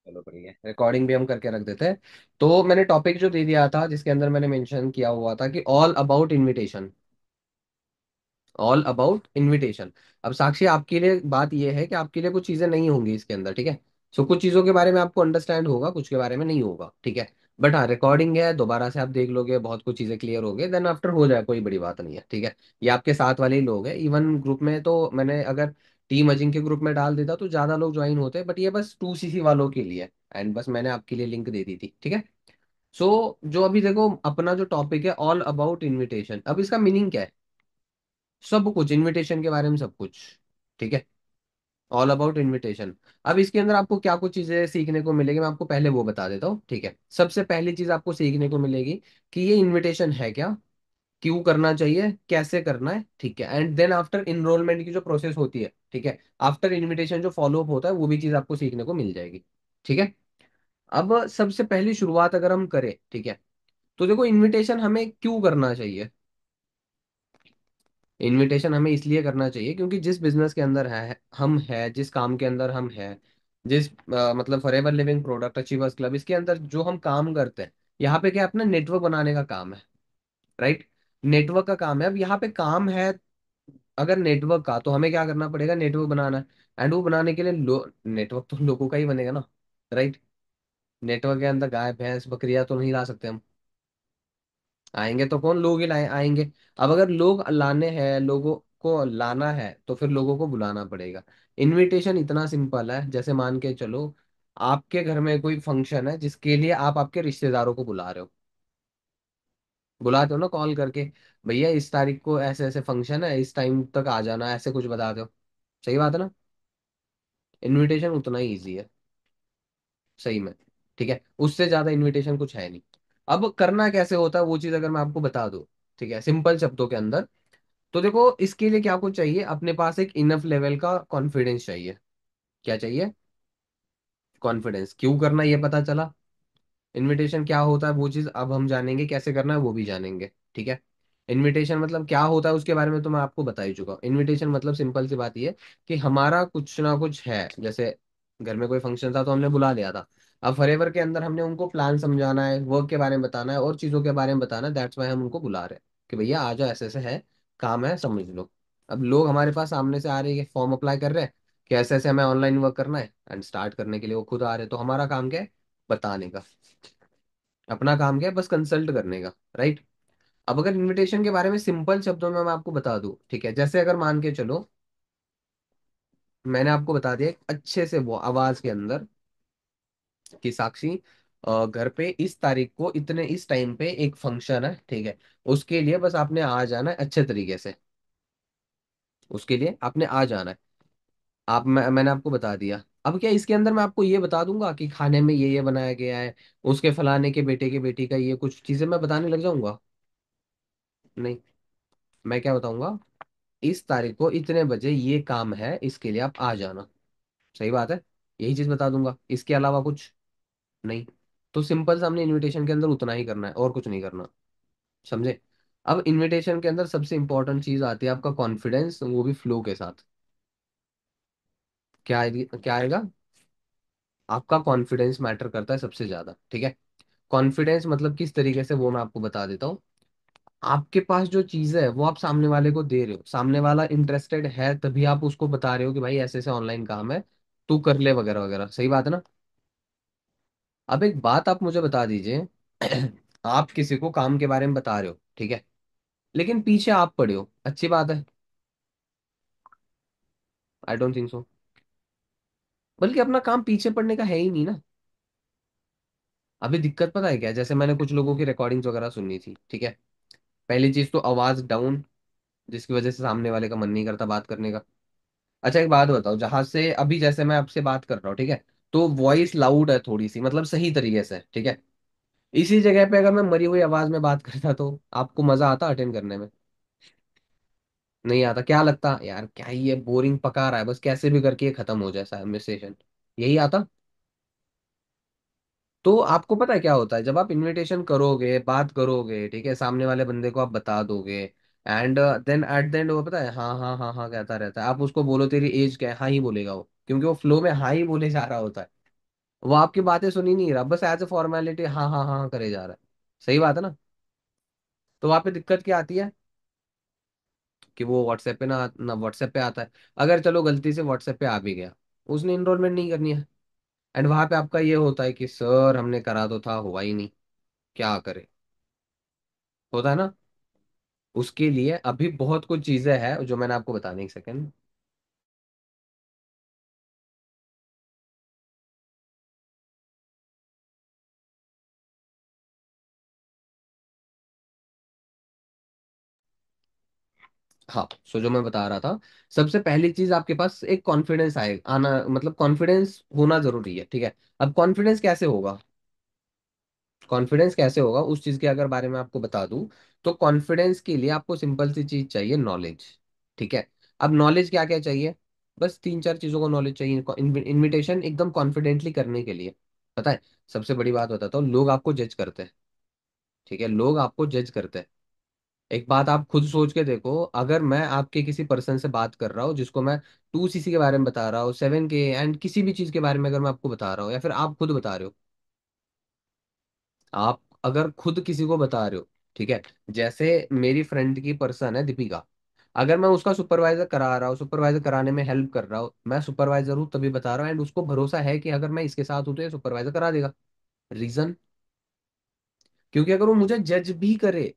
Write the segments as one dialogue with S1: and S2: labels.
S1: चलो बढ़िया, रिकॉर्डिंग भी हम करके रख देते हैं। तो मैंने टॉपिक जो दे दिया था जिसके अंदर मैंने मेंशन किया हुआ था कि all about invitation. All about invitation. अब साक्षी, आपके लिए बात यह है कि आपके लिए कुछ चीजें नहीं होंगी इसके अंदर, ठीक है। सो कुछ चीजों के बारे में आपको अंडरस्टैंड होगा, कुछ के बारे में नहीं होगा, ठीक है। बट हाँ, रिकॉर्डिंग है, दोबारा से आप देख लोगे, बहुत कुछ चीजें क्लियर हो गई, देन आफ्टर हो जाए, कोई बड़ी बात नहीं है, ठीक है। ये आपके साथ वाले ही लोग हैं, इवन ग्रुप में तो मैंने अगर टीम अजिंक के ग्रुप में डाल देता तो ज्यादा लोग ज्वाइन होते, बट ये बस 2CC वालों के लिए। एंड बस मैंने आपके लिए लिंक दे दी थी, ठीक है। सो जो अभी देखो अपना जो टॉपिक है ऑल अबाउट इनविटेशन, अब इसका मीनिंग क्या है? सब कुछ इनविटेशन के बारे में, सब कुछ, ठीक है। All about invitation. अब इसके अंदर आपको क्या कुछ चीजें सीखने को मिलेगी, मैं आपको पहले वो बता देता हूँ, ठीक है। सबसे पहली चीज आपको सीखने को मिलेगी कि ये इनविटेशन है क्या, क्यों करना चाहिए, कैसे करना है, ठीक है। एंड देन आफ्टर इनरोलमेंट की जो प्रोसेस होती है, ठीक है, आफ्टर इनविटेशन जो फॉलो अप होता है, वो भी चीज आपको सीखने को मिल जाएगी, ठीक है। अब सबसे पहली शुरुआत अगर हम करें, ठीक है, तो देखो इनविटेशन हमें क्यों करना चाहिए। इनविटेशन हमें इसलिए करना चाहिए क्योंकि जिस बिजनेस के अंदर है हम है, जिस काम के अंदर हम है, जिस मतलब forever living product achievers club, इसके अंदर जो हम काम करते हैं, यहाँ पे क्या है, अपना नेटवर्क बनाने का काम है, राइट। नेटवर्क का काम है, अब यहाँ पे काम है अगर नेटवर्क का, तो हमें क्या करना पड़ेगा, नेटवर्क बनाना है। एंड वो बनाने के लिए नेटवर्क तो लोगों का ही बनेगा ना, राइट। नेटवर्क के अंदर गाय भैंस बकरियां तो नहीं ला सकते हम। आएंगे तो कौन, लोग ही लाए आएंगे। अब अगर लोग लाने हैं, लोगों को लाना है, तो फिर लोगों को बुलाना पड़ेगा। इनविटेशन इतना सिंपल है, जैसे मान के चलो आपके घर में कोई फंक्शन है जिसके लिए आप आपके रिश्तेदारों को बुला रहे हो। बुलाते हो ना कॉल करके, भैया इस तारीख को ऐसे ऐसे फंक्शन है, इस टाइम तक आ जाना, ऐसे कुछ बताते हो। सही बात है ना। इनविटेशन उतना ही ईजी है, सही में, ठीक है। उससे ज्यादा इनविटेशन कुछ है नहीं। अब करना कैसे होता है वो चीज अगर मैं आपको बता दूं, ठीक है, सिंपल शब्दों के अंदर, तो देखो इसके लिए क्या कुछ चाहिए, अपने पास एक इनफ लेवल का कॉन्फिडेंस चाहिए। क्या चाहिए? कॉन्फिडेंस। क्यों करना ये पता चला। इनविटेशन क्या होता है वो चीज अब हम जानेंगे, कैसे करना है वो भी जानेंगे, ठीक है। इनविटेशन मतलब क्या होता है उसके बारे में तो मैं आपको बता ही चुका हूँ। इनविटेशन मतलब सिंपल सी बात ये है कि हमारा कुछ ना कुछ है, जैसे घर में कोई फंक्शन था तो हमने बुला लिया था। अब फॉरएवर के अंदर हमने उनको प्लान समझाना है, वर्क के बारे में बताना है, और चीजों के बारे में बताना है, दैट्स वाई हम उनको बुला रहे हैं कि भैया आ जाओ, ऐसे ऐसे है, काम है, समझ लो। अब लोग हमारे पास सामने से आ रहे हैं, फॉर्म अप्लाई कर रहे हैं कि ऐसे ऐसे हमें ऑनलाइन वर्क करना है, एंड स्टार्ट करने के लिए वो खुद आ रहे हैं, तो हमारा काम क्या है, बताने का। अपना काम क्या है, बस कंसल्ट करने का, राइट। अब अगर इनविटेशन के बारे में सिंपल शब्दों में मैं आपको बता दूं, ठीक है, जैसे अगर मान के चलो मैंने आपको बता दिया एक अच्छे से वो आवाज के अंदर कि साक्षी घर पे इस तारीख को इतने इस टाइम पे एक फंक्शन है, ठीक है, उसके लिए बस आपने आ जाना है अच्छे तरीके से। उसके लिए आपने आ जाना है। मैंने आपको बता दिया। अब क्या इसके अंदर मैं आपको ये बता दूंगा कि खाने में ये बनाया गया है, उसके फलाने के बेटे के बेटी का ये कुछ चीजें मैं बताने लग जाऊंगा? नहीं। मैं क्या बताऊंगा, इस तारीख को इतने बजे ये काम है, इसके लिए आप आ जाना। सही बात है। यही चीज बता दूंगा, इसके अलावा कुछ नहीं। तो सिंपल सा हमने इनविटेशन के अंदर उतना ही करना है और कुछ नहीं करना, समझे। अब इनविटेशन के अंदर सबसे इंपॉर्टेंट चीज आती है आपका कॉन्फिडेंस, वो भी फ्लो के साथ। क्या आएगी, क्या आएगा? आपका कॉन्फिडेंस मैटर करता है सबसे ज्यादा, ठीक है। कॉन्फिडेंस मतलब किस तरीके से, वो मैं आपको बता देता हूँ। आपके पास जो चीज है वो आप सामने वाले को दे रहे हो, सामने वाला इंटरेस्टेड है, तभी आप उसको बता रहे हो कि भाई ऐसे ऐसे ऑनलाइन काम है, तू कर ले, वगैरह वगैरह, सही बात है ना। अब एक बात आप मुझे बता दीजिए आप किसी को काम के बारे में बता रहे हो, ठीक है, लेकिन पीछे आप पड़े हो, अच्छी बात है? I don't think so. बल्कि अपना काम पीछे पड़ने का है ही नहीं ना। अभी दिक्कत पता है क्या, जैसे मैंने कुछ लोगों की रिकॉर्डिंग्स वगैरह सुननी थी, ठीक है। पहली चीज तो आवाज डाउन, जिसकी वजह से सामने वाले का मन नहीं करता बात करने का। अच्छा एक बात बताओ, जहां से अभी जैसे मैं आपसे बात कर रहा हूँ, ठीक है, तो वॉइस लाउड है थोड़ी सी, मतलब सही तरीके से, ठीक है। इसी जगह पे अगर मैं मरी हुई आवाज में बात करता तो आपको मजा आता अटेंड करने में? नहीं आता। क्या लगता यार, क्या ही ये बोरिंग पका रहा है, बस कैसे भी करके ये खत्म हो जाए सेशन, यही आता। तो आपको पता है क्या होता है, जब आप इनविटेशन करोगे, बात करोगे, ठीक है, सामने वाले बंदे को आप बता दोगे, and then at the end वो पता है हाँ हाँ हाँ हाँ कहता रहता है, आप उसको बोलो तेरी एज क्या है, हाँ ही बोलेगा वो, क्योंकि वो फ्लो में हाँ ही बोले जा रहा होता है। वो आपकी बातें सुन ही नहीं रहा, बस एज ए फॉर्मेलिटी हाँ हाँ हाँ हाँ करे जा रहा है। सही बात है ना। तो वहां पे दिक्कत क्या आती है कि वो व्हाट्सएप पे ना व्हाट्सएप पे आता है। अगर चलो गलती से व्हाट्सएप पे आ भी गया, उसने इनरोलमेंट नहीं करनी है। एंड वहां पे आपका ये होता है कि सर हमने करा तो था, हुआ ही नहीं, क्या करे। होता है ना। उसके लिए अभी बहुत कुछ चीजें हैं जो मैंने आपको बताने, एक सेकंड। हाँ, सो जो मैं बता रहा था, सबसे पहली चीज आपके पास एक कॉन्फिडेंस आए आना, मतलब कॉन्फिडेंस होना जरूरी है, ठीक है। अब कॉन्फिडेंस कैसे होगा, कॉन्फिडेंस कैसे होगा उस चीज के अगर बारे में आपको बता दूं, तो कॉन्फिडेंस के लिए आपको सिंपल सी चीज चाहिए, नॉलेज। ठीक है। अब नॉलेज क्या क्या चाहिए, बस तीन चार चीजों को नॉलेज चाहिए इनविटेशन एकदम कॉन्फिडेंटली करने के लिए। पता है, सबसे बड़ी बात बताता हूँ, लोग आपको जज करते हैं। ठीक है, लोग आपको जज करते हैं। एक बात आप खुद सोच के देखो, अगर मैं आपके किसी पर्सन से बात कर रहा हूँ जिसको मैं 2cc के बारे में बता रहा हूँ, 7K एंड किसी भी चीज के बारे में अगर मैं आपको बता रहा हूँ, या फिर आप खुद बता रहे हो, आप अगर खुद किसी को बता रहे हो, ठीक है, जैसे मेरी फ्रेंड की पर्सन है दीपिका, अगर मैं उसका सुपरवाइजर करा रहा हूँ, सुपरवाइजर कराने में हेल्प कर रहा हूँ, मैं सुपरवाइजर हूँ तभी बता रहा हूँ, एंड उसको भरोसा है कि अगर मैं इसके साथ हूँ तो ये सुपरवाइजर करा देगा। रीजन, क्योंकि अगर वो मुझे जज भी करे,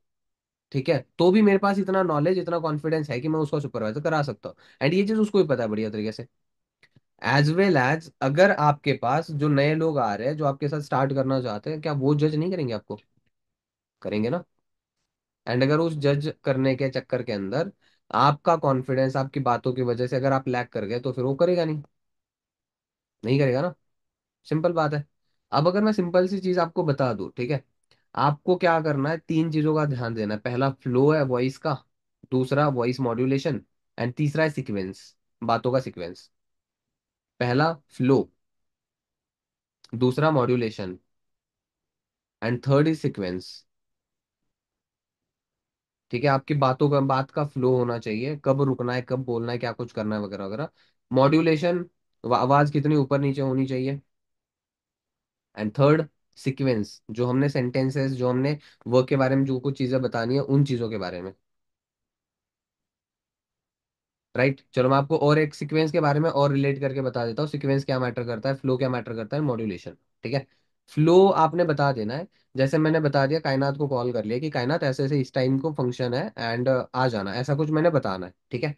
S1: ठीक है, तो भी मेरे पास इतना नॉलेज इतना कॉन्फिडेंस है कि मैं उसका सुपरवाइजर करा सकता हूँ। एंड ये चीज उसको भी पता है बढ़िया तरीके से। एज वेल एज अगर आपके पास जो नए लोग आ रहे हैं जो आपके साथ स्टार्ट करना चाहते हैं, क्या वो जज नहीं करेंगे आपको? करेंगे ना। एंड अगर उस जज करने के चक्कर के अंदर आपका कॉन्फिडेंस आपकी बातों की वजह से अगर आप लैग कर गए, तो फिर वो करेगा नहीं, नहीं करेगा ना। सिंपल बात है। अब अगर मैं सिंपल सी चीज आपको बता दूं, ठीक है, आपको क्या करना है, तीन चीजों का ध्यान देना है। पहला फ्लो है वॉइस का, दूसरा वॉइस मॉड्यूलेशन, एंड तीसरा है सीक्वेंस, बातों का सीक्वेंस। पहला फ्लो, दूसरा modulation, and third is sequence. ठीक है, आपकी बातों का बात का फ्लो होना चाहिए, कब रुकना है कब बोलना है क्या कुछ करना है वगैरह वगैरह। मॉड्यूलेशन, आवाज कितनी ऊपर नीचे होनी चाहिए। एंड थर्ड, सीक्वेंस, जो हमने सेंटेंसेस जो हमने वर्क के बारे में जो कुछ चीजें बतानी है उन चीजों के बारे में। राइट, चलो मैं आपको और एक सीक्वेंस के बारे में और रिलेट करके बता देता हूँ, सीक्वेंस क्या मैटर करता है, फ्लो क्या मैटर करता है, मॉड्यूलेशन। ठीक है। फ्लो आपने बता देना है, जैसे मैंने बता दिया, कायनात को कॉल कर लिया कि कायनात ऐसे ऐसे इस टाइम को फंक्शन है एंड आ जाना, ऐसा कुछ मैंने बताना है। ठीक है।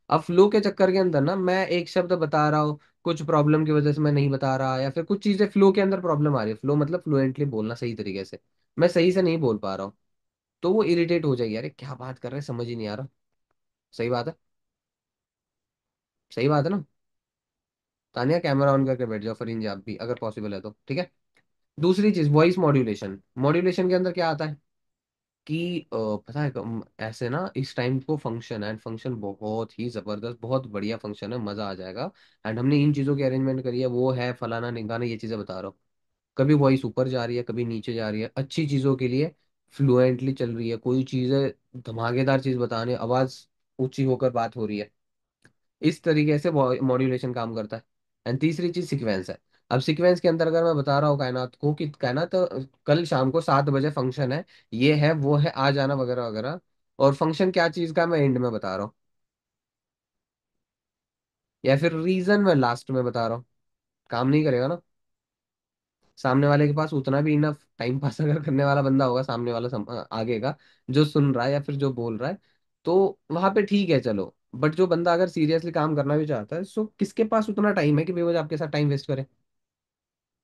S1: अब फ्लो के चक्कर के अंदर ना मैं एक शब्द बता रहा हूँ, कुछ प्रॉब्लम की वजह से मैं नहीं बता रहा, या फिर कुछ चीजें फ्लो के अंदर प्रॉब्लम आ रही है, फ्लो मतलब फ्लुएंटली बोलना सही तरीके से, मैं सही से नहीं बोल पा रहा हूँ, तो वो इरिटेट हो जाएगी, अरे क्या बात कर रहे हैं समझ ही नहीं आ रहा। सही बात है, सही बात है ना। तानिया कैमरा ऑन करके बैठ जाओ फरीन जी, आप भी अगर पॉसिबल है तो, ठीक है। दूसरी चीज वॉइस मॉड्यूलेशन, मॉड्यूलेशन के अंदर क्या आता है कि पता है ऐसे ना इस टाइम को फंक्शन है, एंड फंक्शन बहुत ही जबरदस्त बहुत बढ़िया फंक्शन है, मजा आ जाएगा, एंड हमने इन चीजों की अरेंजमेंट करी है, वो है फलाना निगाना, ये चीजें बता रहा हूँ। कभी वॉइस ऊपर जा रही है कभी नीचे जा रही है, अच्छी चीजों के लिए फ्लुएंटली चल रही है, कोई चीजें धमाकेदार चीज बताने, आवाज ऊंची होकर बात हो रही है, इस तरीके से मॉड्यूलेशन काम करता है। एंड तीसरी चीज सीक्वेंस है। अब सीक्वेंस के अंदर अगर मैं बता रहा हूँ कायनात को कि कायनात कल शाम को 7 बजे फंक्शन है, ये है वो है आ जाना वगैरह वगैरह, और फंक्शन क्या चीज का मैं एंड में बता रहा हूँ, या फिर रीजन मैं लास्ट में बता रहा हूँ, काम नहीं करेगा ना। सामने वाले के पास उतना भी इनफ टाइम पास अगर करने वाला बंदा होगा, सामने वाला आगे का जो सुन रहा है या फिर जो बोल रहा है, तो वहां पे ठीक है चलो। बट जो बंदा अगर सीरियसली काम करना भी चाहता है, सो किसके पास उतना टाइम है कि बेवजह आपके साथ टाइम वेस्ट करे।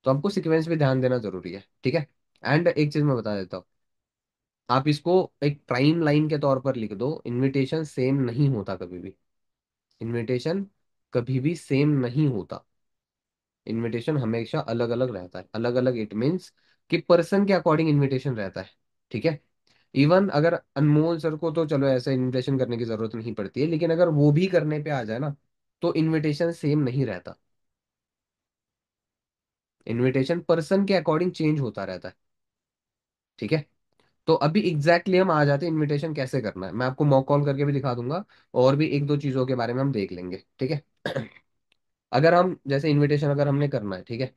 S1: तो आपको सीक्वेंस पे ध्यान देना जरूरी है, ठीक है। एंड एक चीज मैं बता देता हूँ, आप इसको एक प्राइम लाइन के तौर पर लिख दो, इनविटेशन सेम नहीं होता कभी भी। इनविटेशन कभी भी सेम नहीं होता, इनविटेशन हमेशा अलग अलग रहता है, अलग अलग इट मीन्स कि पर्सन के अकॉर्डिंग इनविटेशन रहता है। ठीक है। इवन अगर अनमोल सर को तो चलो ऐसे इनविटेशन करने की जरूरत नहीं पड़ती है, लेकिन अगर वो भी करने पे आ जाए ना, तो इनविटेशन सेम नहीं रहता। इनविटेशन पर्सन के अकॉर्डिंग चेंज होता रहता है। ठीक है। तो अभी एग्जैक्टली हम आ जाते हैं इनविटेशन कैसे करना है, मैं आपको मॉक कॉल करके भी दिखा दूंगा, और भी एक दो चीजों के बारे में हम देख लेंगे, ठीक है। अगर हम जैसे इनविटेशन अगर हमने करना है, ठीक है,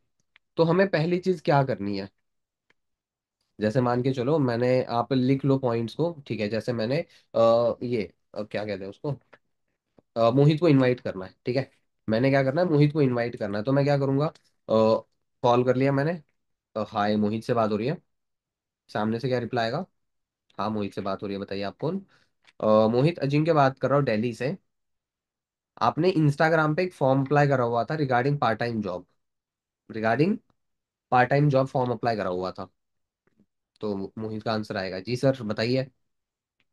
S1: तो हमें पहली चीज क्या करनी है, जैसे मान के चलो मैंने, आप लिख लो पॉइंट्स को, ठीक है। जैसे मैंने ये क्या कहते हैं उसको, मोहित को इनवाइट करना है, ठीक है। मैंने क्या करना है, मोहित को इनवाइट करना है, तो मैं क्या करूंगा, कॉल कर लिया मैंने, हाय मोहित से बात हो रही है। सामने से क्या रिप्लाई आएगा, हाँ मोहित से बात हो रही है, बताइए आप कौन। मोहित अजिंक्य बात कर रहा हूँ दिल्ली से। आपने इंस्टाग्राम पे एक फॉर्म अप्लाई करा हुआ था regarding part time job, regarding part time job form apply करा हुआ था। तो मोहित का आंसर आएगा जी सर बताइए।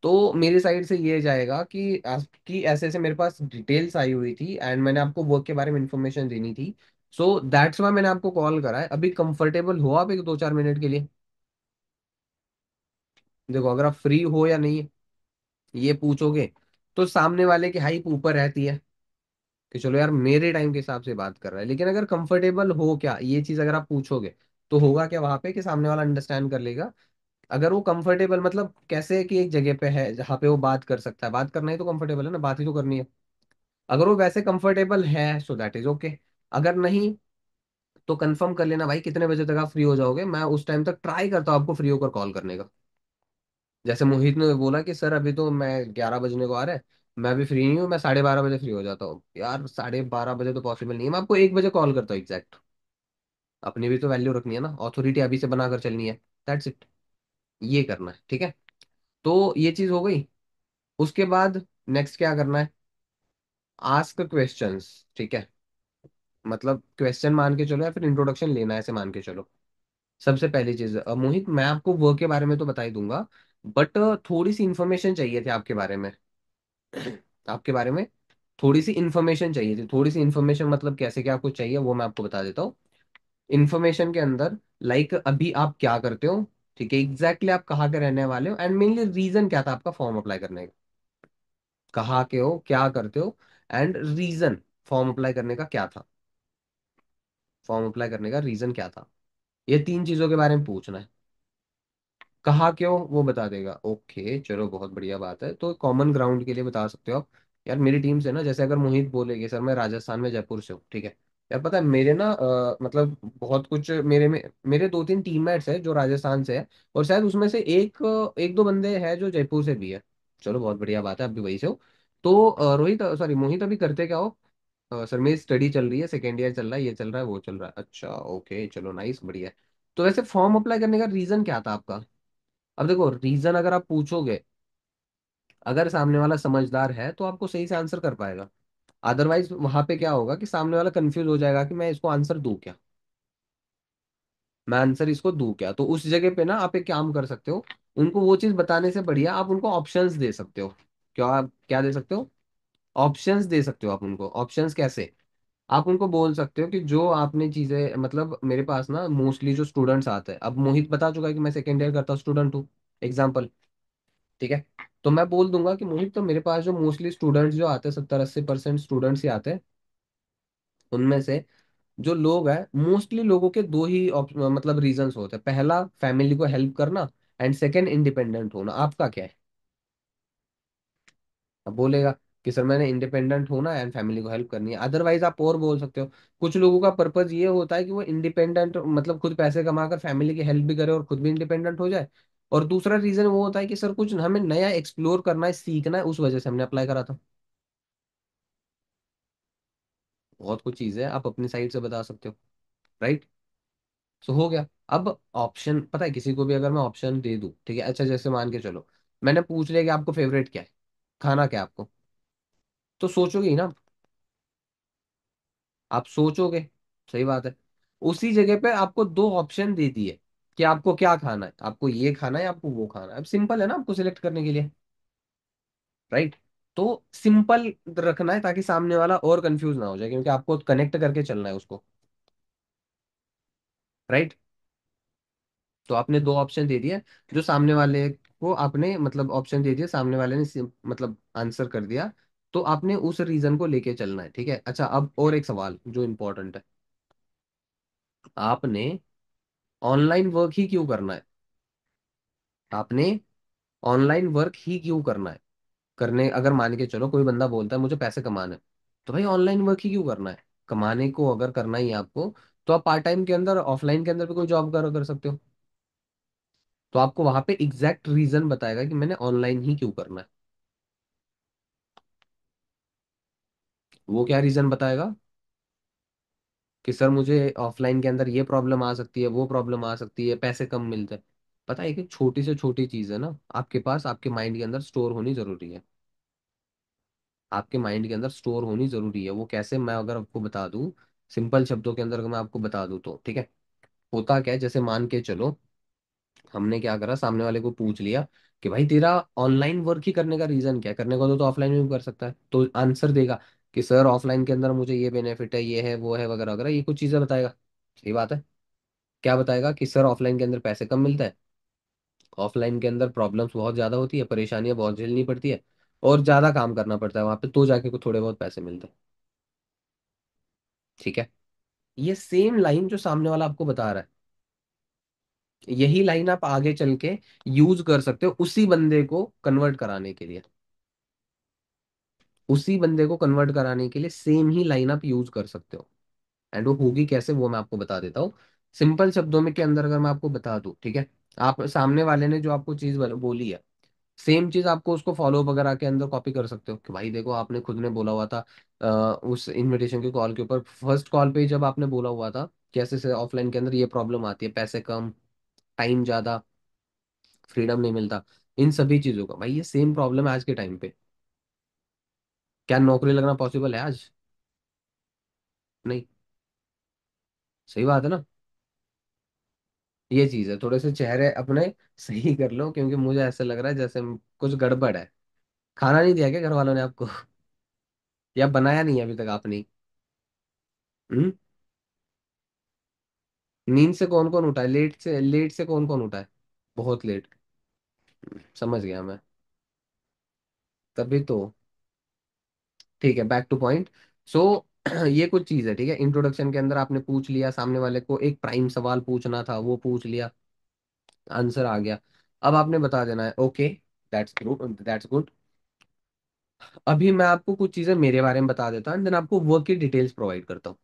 S1: तो मेरी साइड से ये जाएगा कि आपकी ऐसे ऐसे मेरे पास डिटेल्स आई हुई थी एंड मैंने आपको वर्क के बारे में इंफॉर्मेशन देनी थी। सो दैट्स वाई मैंने आपको कॉल करा है। अभी कंफर्टेबल हो आप एक 2-4 मिनट के लिए? देखो अगर आप फ्री हो या नहीं ये पूछोगे, तो सामने वाले की हाइप ऊपर रहती है कि चलो यार मेरे टाइम के हिसाब से बात कर रहा है। लेकिन अगर कंफर्टेबल हो क्या, ये चीज अगर आप पूछोगे, तो होगा क्या वहां पे कि सामने वाला अंडरस्टैंड कर लेगा। अगर वो कंफर्टेबल मतलब कैसे कि एक जगह पे है जहाँ पे वो बात कर सकता है, बात करना ही तो कंफर्टेबल है ना, बात ही तो करनी है। अगर वो वैसे कंफर्टेबल है सो दैट इज ओके। अगर नहीं, तो कंफर्म कर लेना भाई कितने बजे तक आप फ्री हो जाओगे, मैं उस टाइम तक ट्राई करता हूँ आपको फ्री होकर कॉल करने का। जैसे मोहित ने बोला कि सर अभी तो मैं 11 बजने को आ रहा है, मैं भी फ्री नहीं हूँ, मैं 12:30 बजे फ्री हो जाता हूँ। यार 12:30 बजे तो पॉसिबल नहीं है, मैं आपको 1 बजे कॉल करता हूँ एग्जैक्ट। अपनी भी तो वैल्यू रखनी है ना, अथॉरिटी अभी से बनाकर चलनी है। दैट्स इट, ये करना है, ठीक है। तो ये चीज हो गई। उसके बाद नेक्स्ट क्या करना है, आस्क क्वेश्चंस, ठीक है। मतलब क्वेश्चन मान के चलो या फिर इंट्रोडक्शन लेना है ऐसे मान के चलो। सबसे पहली चीज, मोहित मैं आपको वर्क के बारे में तो बता ही दूंगा, बट थोड़ी सी इंफॉर्मेशन चाहिए थी आपके बारे में। आपके बारे में थोड़ी सी इंफॉर्मेशन चाहिए थी। थोड़ी सी इंफॉर्मेशन मतलब कैसे क्या कुछ चाहिए वो मैं आपको बता देता हूँ। इन्फॉर्मेशन के अंदर लाइक अभी आप क्या करते हो, ठीक है, एग्जैक्टली आप कहाँ के रहने वाले हो, एंड मेनली रीजन क्या था आपका फॉर्म अप्लाई करने का। कहाँ के हो, क्या करते हो, एंड रीजन फॉर्म अप्लाई करने का क्या था। फॉर्म अप्लाई करने का रीजन क्या था, ये तीन चीजों के बारे में पूछना है। कहाँ क्यों वो बता देगा, ओके चलो बहुत बढ़िया बात है। तो कॉमन ग्राउंड के लिए बता सकते हो आप। यार मेरी टीम से ना, जैसे अगर मोहित बोलेगी सर मैं राजस्थान में जयपुर से हूँ, ठीक है। यार पता है मेरे ना मतलब बहुत कुछ मेरे में, मेरे 2-3 टीममेट्स हैं जो राजस्थान से है, और शायद उसमें से एक एक दो बंदे हैं जो जयपुर से भी है। चलो बहुत बढ़िया बात है, आप भी वही से हो। तो रोहित सॉरी मोहित अभी करते क्या हो? सर मेरी स्टडी चल रही है, सेकेंड ईयर चल रहा है, ये चल रहा है वो चल रहा है, अच्छा ओके चलो नाइस बढ़िया है। तो वैसे फॉर्म अप्लाई करने का रीजन क्या था आपका? अब देखो रीजन अगर आप पूछोगे, अगर सामने वाला समझदार है तो आपको सही से आंसर कर पाएगा। अदरवाइज वहां पे क्या होगा कि सामने वाला कंफ्यूज हो जाएगा कि मैं इसको आंसर दूं क्या, मैं आंसर इसको दूं क्या। तो उस जगह पे ना आप एक काम कर सकते हो, उनको वो चीज बताने से बढ़िया आप उनको ऑप्शंस दे सकते हो। क्या आप क्या दे सकते हो, ऑप्शंस दे सकते हो आप उनको। ऑप्शंस कैसे, आप उनको बोल सकते हो कि जो आपने चीजें, मतलब मेरे पास ना मोस्टली जो स्टूडेंट्स आते हैं, अब मोहित बता चुका है कि मैं सेकेंड ईयर करता स्टूडेंट हूँ, एग्जाम्पल, ठीक है। तो मैं बोल दूंगा कि मोहित तो मेरे पास जो मोस्टली स्टूडेंट्स जो आते हैं, 70-80% स्टूडेंट्स ही आते हैं। उनमें से जो लोग हैं मोस्टली लोगों के दो ही मतलब रीजंस होते हैं, पहला फैमिली को हेल्प करना, एंड सेकंड इंडिपेंडेंट होना। आपका क्या है? अब बोलेगा कि सर मैंने इंडिपेंडेंट होना है एंड फैमिली को हेल्प करनी है। अदरवाइज आप और बोल सकते हो, कुछ लोगों का पर्पज ये होता है कि वो इंडिपेंडेंट मतलब खुद पैसे कमाकर फैमिली की हेल्प भी करे और खुद भी इंडिपेंडेंट हो जाए। और दूसरा रीजन वो होता है कि सर कुछ हमें नया एक्सप्लोर करना है, सीखना है, उस वजह से हमने अप्लाई करा था। बहुत कुछ चीजें आप अपनी साइड से बता सकते हो, राइट। सो हो गया। अब ऑप्शन पता है किसी को भी अगर मैं ऑप्शन दे दूं, ठीक है, अच्छा जैसे मान के चलो मैंने पूछ लिया कि आपको फेवरेट क्या है, खाना क्या है आपको, तो सोचोगे ही ना, आप सोचोगे, सही बात है। उसी जगह पे आपको दो ऑप्शन दे दिए कि आपको क्या खाना है, आपको ये खाना है आपको वो खाना है। अब सिंपल है ना आपको सिलेक्ट करने के लिए, राइट। तो सिंपल रखना है ताकि सामने वाला और कंफ्यूज ना हो जाए, क्योंकि आपको कनेक्ट करके चलना है उसको, राइट। तो आपने दो ऑप्शन दे दिए, जो सामने वाले को आपने मतलब ऑप्शन दे दिया, सामने वाले ने मतलब आंसर कर दिया। तो आपने उस रीजन को लेके चलना है, ठीक है। अच्छा अब और एक सवाल जो इम्पोर्टेंट है, आपने ऑनलाइन वर्क ही क्यों करना है? आपने ऑनलाइन वर्क ही क्यों करना है? करने अगर मान के चलो कोई बंदा बोलता है मुझे पैसे कमाना है, तो भाई ऑनलाइन वर्क ही क्यों करना है? कमाने को अगर करना ही है आपको, तो आप पार्ट टाइम के अंदर ऑफलाइन के अंदर भी कोई जॉब कर सकते हो। तो आपको वहां पे एग्जैक्ट रीजन बताएगा कि मैंने ऑनलाइन ही क्यों करना है। वो क्या रीजन बताएगा कि सर मुझे ऑफलाइन के अंदर ये प्रॉब्लम आ सकती है, वो प्रॉब्लम आ सकती है, पैसे कम मिलते हैं। पता है कि छोटी से छोटी चीज है ना, आपके पास आपके माइंड के अंदर स्टोर होनी जरूरी है। आपके माइंड के अंदर स्टोर होनी जरूरी है। वो कैसे, मैं अगर आपको बता दूं, सिंपल शब्दों के अंदर अगर मैं आपको बता दूं तो ठीक है। होता क्या है, जैसे मान के चलो, हमने क्या करा, सामने वाले को पूछ लिया कि भाई तेरा ऑनलाइन वर्क ही करने का रीजन क्या है, करने को तो ऑफलाइन में भी कर सकता है। तो आंसर देगा कि सर ऑफलाइन के अंदर मुझे ये बेनिफिट है, ये है, वो है, वगैरह वगैरह, ये कुछ चीजें बताएगा। सही बात है। क्या बताएगा कि सर ऑफलाइन के अंदर पैसे कम मिलता है, ऑफलाइन के अंदर प्रॉब्लम्स बहुत ज्यादा होती है, परेशानियां बहुत झेलनी पड़ती है, और ज्यादा काम करना पड़ता है वहां पे, तो जाके को थोड़े बहुत पैसे मिलते हैं। ठीक है। ये सेम लाइन जो सामने वाला आपको बता रहा है, यही लाइन आप आगे चल के यूज कर सकते हो उसी बंदे को कन्वर्ट कराने के लिए। उसी बंदे को कन्वर्ट कराने के लिए सेम ही लाइन आप यूज कर सकते हो। एंड वो होगी कैसे, वो मैं आपको बता देता हूँ। सिंपल शब्दों में के अंदर अगर मैं आपको बता दूं, ठीक है। आप सामने वाले ने जो आपको चीज बोली है, सेम चीज आपको उसको फॉलो वगैरह के अंदर कॉपी कर सकते हो कि भाई देखो आपने खुद ने बोला हुआ था उस इनविटेशन के कॉल के ऊपर, फर्स्ट कॉल पे ही जब आपने बोला हुआ था कैसे से ऑफलाइन के अंदर ये प्रॉब्लम आती है, पैसे कम, टाइम ज्यादा, फ्रीडम नहीं मिलता, इन सभी चीजों का भाई ये सेम प्रॉब्लम है आज के टाइम पे। क्या नौकरी लगना पॉसिबल है आज? नहीं। सही बात है ना। ये चीज है, थोड़े से चेहरे अपने सही कर लो, क्योंकि मुझे ऐसा लग रहा है जैसे कुछ गड़बड़ है। खाना नहीं दिया क्या घर वालों ने आपको? या बनाया नहीं है अभी तक आपने? हम्म। नींद से कौन कौन उठा है, लेट से कौन कौन उठा है? बहुत लेट। समझ गया मैं। तभी तो। ठीक है, बैक टू पॉइंट। सो ये कुछ चीज है, ठीक है। इंट्रोडक्शन के अंदर आपने पूछ लिया, सामने वाले को एक प्राइम सवाल पूछना था, वो पूछ लिया, आंसर आ गया। अब आपने बता देना है okay, that's good, that's good. अभी मैं आपको कुछ चीजें मेरे बारे में बता देता हूँ, देन आपको वर्क की डिटेल्स प्रोवाइड करता हूँ।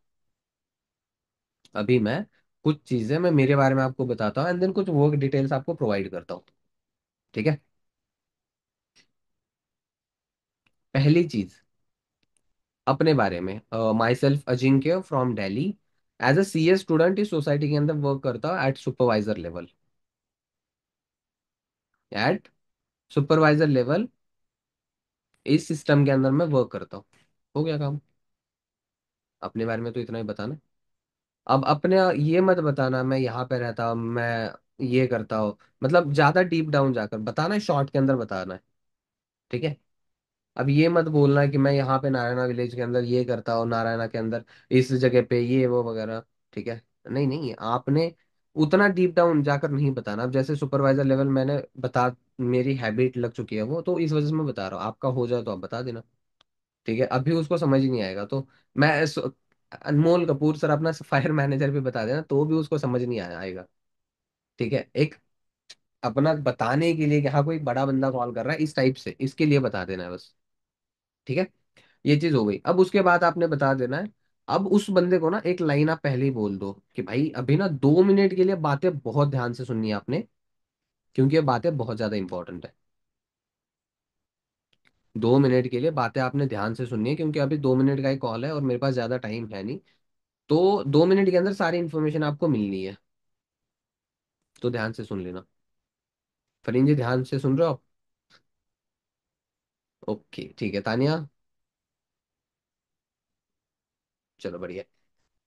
S1: अभी मैं कुछ चीजें मैं मेरे बारे में आपको बताता हूँ, एंड देन कुछ वर्क डिटेल्स आपको प्रोवाइड करता हूँ। ठीक है। पहली चीज अपने बारे में, myself Ajinkya from Delhi, as a C S student इस सोसाइटी के अंदर वर्क करता हूँ at supervisor level. At supervisor level इस सिस्टम के अंदर मैं वर्क करता हूँ। हो गया काम। अपने बारे में तो इतना ही बताना। अब अपने ये मत बताना मैं यहाँ पे रहता हूँ, मैं ये करता हूँ, मतलब ज्यादा डीप डाउन जाकर बताना है, शॉर्ट के अंदर बताना है। ठीक है। अब ये मत बोलना कि मैं यहाँ पे नारायणा विलेज के अंदर ये करता हूँ, नारायणा के अंदर इस जगह पे ये वो वगैरह। ठीक है। नहीं नहीं, आपने उतना डीप डाउन जाकर नहीं बताना। अब जैसे सुपरवाइजर लेवल मैंने बता, मेरी हैबिट लग चुकी है वो, तो इस वजह से मैं बता रहा हूँ। आपका हो जाए तो आप बता देना। ठीक है। अभी उसको समझ ही नहीं आएगा तो अनमोल कपूर सर अपना फायर मैनेजर भी बता देना, तो भी उसको समझ नहीं आएगा। ठीक है। एक अपना बताने के लिए कि हाँ कोई बड़ा बंदा कॉल कर रहा है इस टाइप से, इसके लिए बता देना है बस। ठीक है। ये चीज हो गई। अब उसके बाद आपने बता देना है, अब उस बंदे को ना एक लाइन आप पहले ही बोल दो कि भाई अभी ना 2 मिनट के लिए बातें बहुत ध्यान से सुननी है आपने, क्योंकि ये बातें बहुत ज्यादा इंपॉर्टेंट है। 2 मिनट के लिए बातें आपने ध्यान से सुननी है, क्योंकि अभी 2 मिनट का ही कॉल है और मेरे पास ज्यादा टाइम है नहीं। तो 2 मिनट के अंदर सारी इन्फॉर्मेशन आपको मिलनी है, तो ध्यान से सुन लेना। फरीन जी ध्यान से सुन रहे हो आप? ओके ठीक है। तानिया? चलो बढ़िया।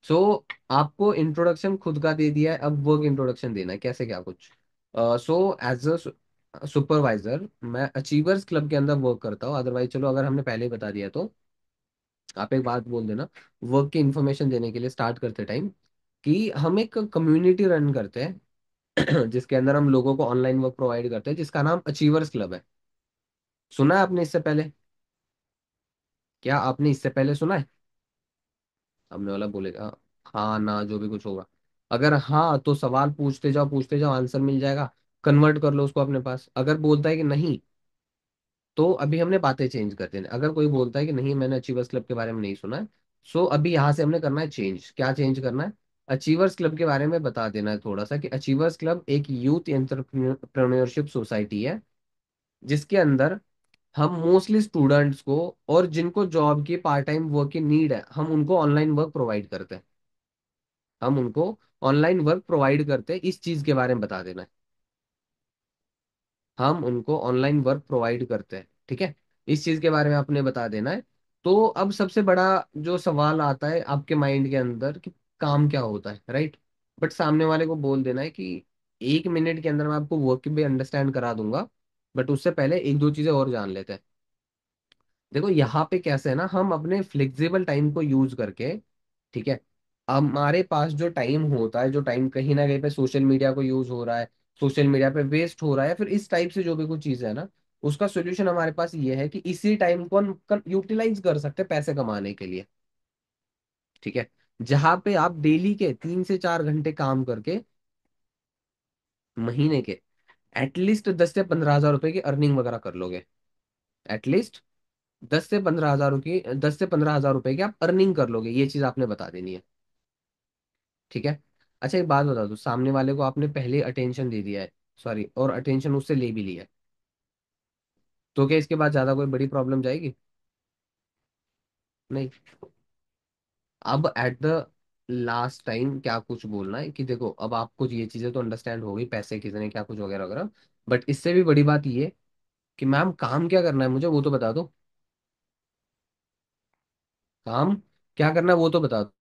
S1: सो आपको इंट्रोडक्शन खुद का दे दिया है, अब वर्क इंट्रोडक्शन देना है कैसे क्या कुछ। सो एज अ सुपरवाइजर मैं अचीवर्स क्लब के अंदर वर्क करता हूँ। अदरवाइज चलो, अगर हमने पहले ही बता दिया तो आप एक बात बोल देना। वर्क की इंफॉर्मेशन देने के लिए स्टार्ट करते टाइम कि हम एक कम्युनिटी रन करते हैं जिसके अंदर हम लोगों को ऑनलाइन वर्क प्रोवाइड करते हैं, जिसका नाम अचीवर्स क्लब है। सुना है आपने इससे पहले? क्या आपने इससे पहले सुना है? सामने वाला बोलेगा हाँ ना, जो भी कुछ होगा। अगर हाँ तो सवाल पूछते जाओ, आंसर मिल जाएगा। कन्वर्ट कर लो उसको अपने पास। अगर बोलता है कि नहीं, तो अभी हमने बातें चेंज कर देना। अगर कोई बोलता है कि नहीं मैंने अचीवर्स क्लब के बारे में नहीं सुना है, सो अभी यहाँ से हमने करना है चेंज। क्या चेंज करना है? अचीवर्स क्लब के बारे में बता देना है थोड़ा सा, कि अचीवर्स क्लब एक यूथ एंटरप्रेन्योरशिप सोसाइटी है, जिसके अंदर हम मोस्टली स्टूडेंट्स को और जिनको जॉब की पार्ट टाइम वर्क की नीड है, हम उनको ऑनलाइन वर्क प्रोवाइड करते हैं। हम उनको ऑनलाइन वर्क प्रोवाइड करते हैं, इस चीज के बारे में बता देना है। हम उनको ऑनलाइन वर्क प्रोवाइड करते हैं, ठीक है। इस चीज के बारे में आपने बता देना है। तो अब सबसे बड़ा जो सवाल आता है आपके माइंड के अंदर, कि काम क्या होता है, राइट। बट सामने वाले को बोल देना है कि 1 मिनट के अंदर मैं आपको वर्क भी अंडरस्टैंड करा दूंगा, बट उससे पहले एक दो चीजें और जान लेते हैं। देखो यहाँ पे कैसे है ना, हम अपने फ्लेक्सिबल टाइम को यूज करके, ठीक है, हमारे पास जो टाइम होता है, जो टाइम कहीं ना कहीं पे सोशल मीडिया को यूज हो रहा है, सोशल मीडिया पे वेस्ट हो रहा है, फिर इस टाइप से जो भी कुछ चीज है ना, उसका सोल्यूशन हमारे पास ये है कि इसी टाइम को हम यूटिलाइज कर सकते हैं पैसे कमाने के लिए, ठीक है। जहां पे आप डेली के 3 से 4 घंटे काम करके महीने के एटलीस्ट 10 से 15 हजार रुपए की अर्निंग वगैरह कर लोगे। एटलीस्ट 10 से 15 हजार रुपए की आप अर्निंग कर लोगे, ये चीज आपने बता देनी है, ठीक है। अच्छा एक बात बता दो, सामने वाले को आपने पहले अटेंशन दे दिया है, सॉरी, और अटेंशन उससे ले भी लिया है, तो क्या इसके बाद ज्यादा कोई बड़ी प्रॉब्लम जाएगी? नहीं। अब एट द लास्ट टाइम क्या कुछ बोलना है, कि देखो अब आपको ये चीजें तो अंडरस्टैंड हो गई, पैसे कितने क्या कुछ वगैरह वगैरह, बट इससे भी बड़ी बात ये कि मैम काम क्या करना है मुझे वो तो बता दो। काम क्या करना है वो तो बता दो।